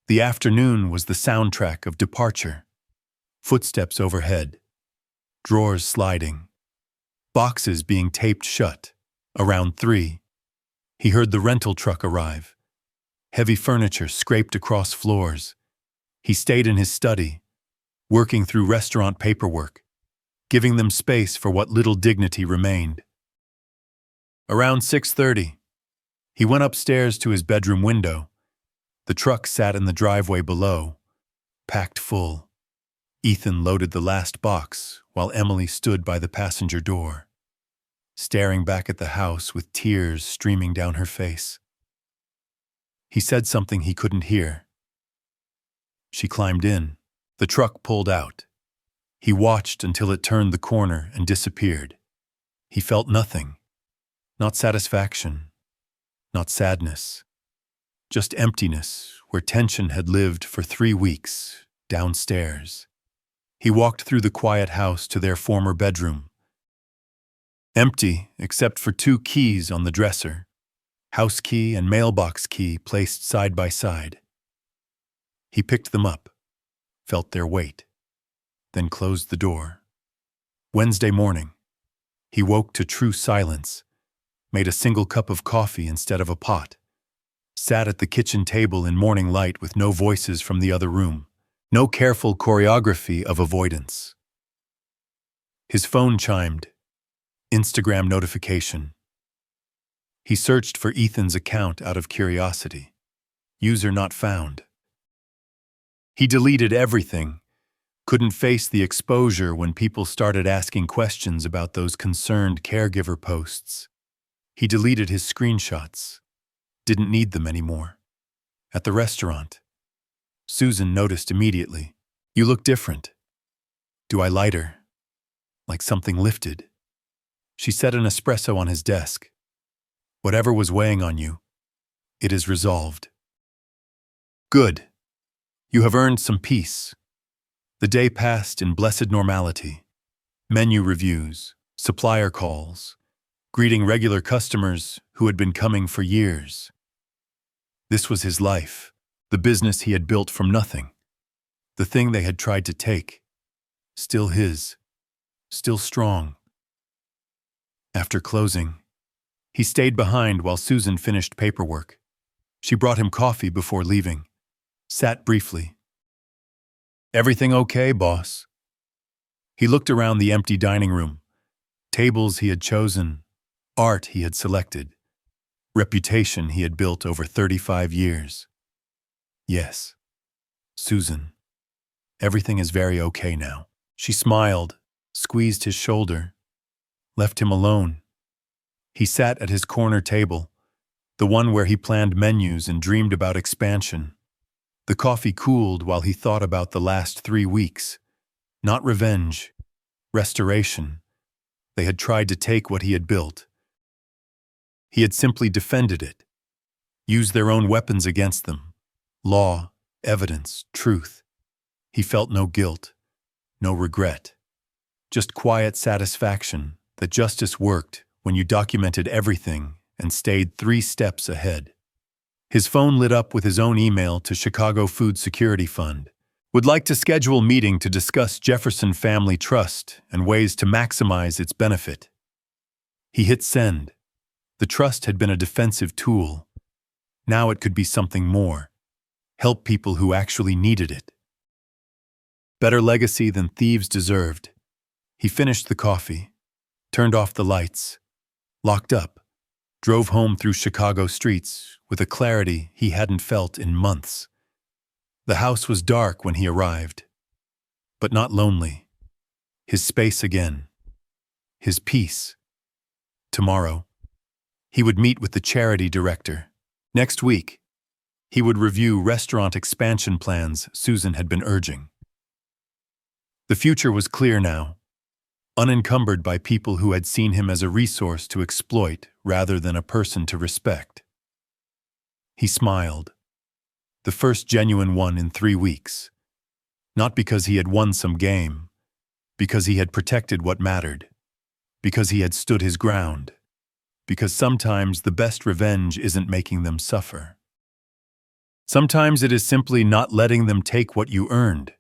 The afternoon was the soundtrack of departure. Footsteps overhead, drawers sliding, boxes being taped shut. Around 3, he heard the rental truck arrive. Heavy furniture scraped across floors. He stayed in his study, working through restaurant paperwork, giving them space for what little dignity remained. Around 6:30, he went upstairs to his bedroom window. The truck sat in the driveway below, packed full. Ethan loaded the last box while Emily stood by the passenger door, staring back at the house with tears streaming down her face. He said something he couldn't hear. She climbed in. The truck pulled out. He watched until it turned the corner and disappeared. He felt nothing. Not satisfaction. Not sadness. Just emptiness, where tension had lived for 3 weeks, downstairs. He walked through the quiet house to their former bedroom. Empty, except for 2 keys on the dresser. House key and mailbox key placed side by side. He picked them up, felt their weight, then closed the door. Wednesday morning, he woke to true silence, made a single cup of coffee instead of a pot, sat at the kitchen table in morning light with no voices from the other room, no careful choreography of avoidance. His phone chimed. Instagram notification. He searched for Ethan's account out of curiosity. User not found. He deleted everything. Couldn't face the exposure when people started asking questions about those concerned caregiver posts. He deleted his screenshots. Didn't need them anymore. At the restaurant, Susan noticed immediately. You look different. Do I lighter? Like something lifted. She set an espresso on his desk. Whatever was weighing on you, it is resolved. Good. You have earned some peace. The day passed in blessed normality. Menu reviews, supplier calls, greeting regular customers who had been coming for years. This was his life, the business he had built from nothing. The thing they had tried to take. Still his. Still strong. After closing, he stayed behind while Susan finished paperwork. She brought him coffee before leaving. Sat briefly. Everything okay, boss? He looked around the empty dining room. Tables he had chosen, art he had selected, reputation he had built over 35 years. Yes, Susan. Everything is very okay now. She smiled, squeezed his shoulder, left him alone. He sat at his corner table, the one where he planned menus and dreamed about expansion. The coffee cooled while he thought about the last 3 weeks. Not revenge, restoration. They had tried to take what he had built. He had simply defended it, used their own weapons against them. Law, evidence, truth. He felt no guilt, no regret. Just quiet satisfaction that justice worked when you documented everything and stayed 3 steps ahead. His phone lit up with his own email to Chicago Food Security Fund. Would like to schedule meeting to discuss Jefferson Family Trust and ways to maximize its benefit. He hit send. The trust had been a defensive tool. Now it could be something more. Help people who actually needed it. Better legacy than thieves deserved. He finished the coffee, turned off the lights, locked up, drove home through Chicago streets with a clarity he hadn't felt in months. The house was dark when he arrived, but not lonely. His space again. His peace. Tomorrow, he would meet with the charity director. Next week, he would review restaurant expansion plans Susan had been urging. The future was clear now, unencumbered by people who had seen him as a resource to exploit rather than a person to respect. He smiled, the first genuine one in 3 weeks, not because he had won some game, because he had protected what mattered, because he had stood his ground, because sometimes the best revenge isn't making them suffer. Sometimes it is simply not letting them take what you earned,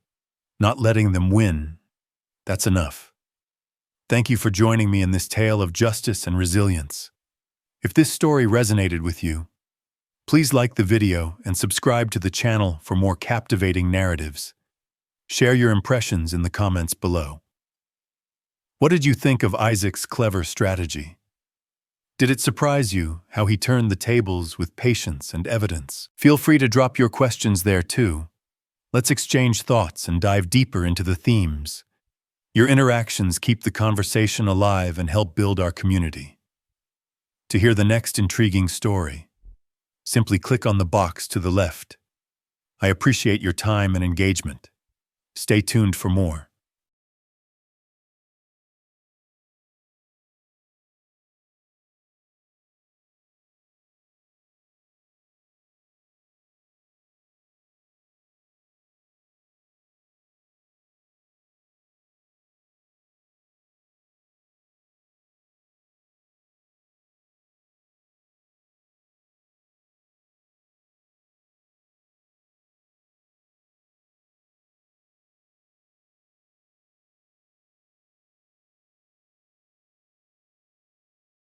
not letting them win. That's enough. Thank you for joining me in this tale of justice and resilience. If this story resonated with you, please like the video and subscribe to the channel for more captivating narratives. Share your impressions in the comments below. What did you think of Isaac's clever strategy? Did it surprise you how he turned the tables with patience and evidence? Feel free to drop your questions there too. Let's exchange thoughts and dive deeper into the themes. Your interactions keep the conversation alive and help build our community. To hear the next intriguing story, simply click on the box to the left. I appreciate your time and engagement. Stay tuned for more.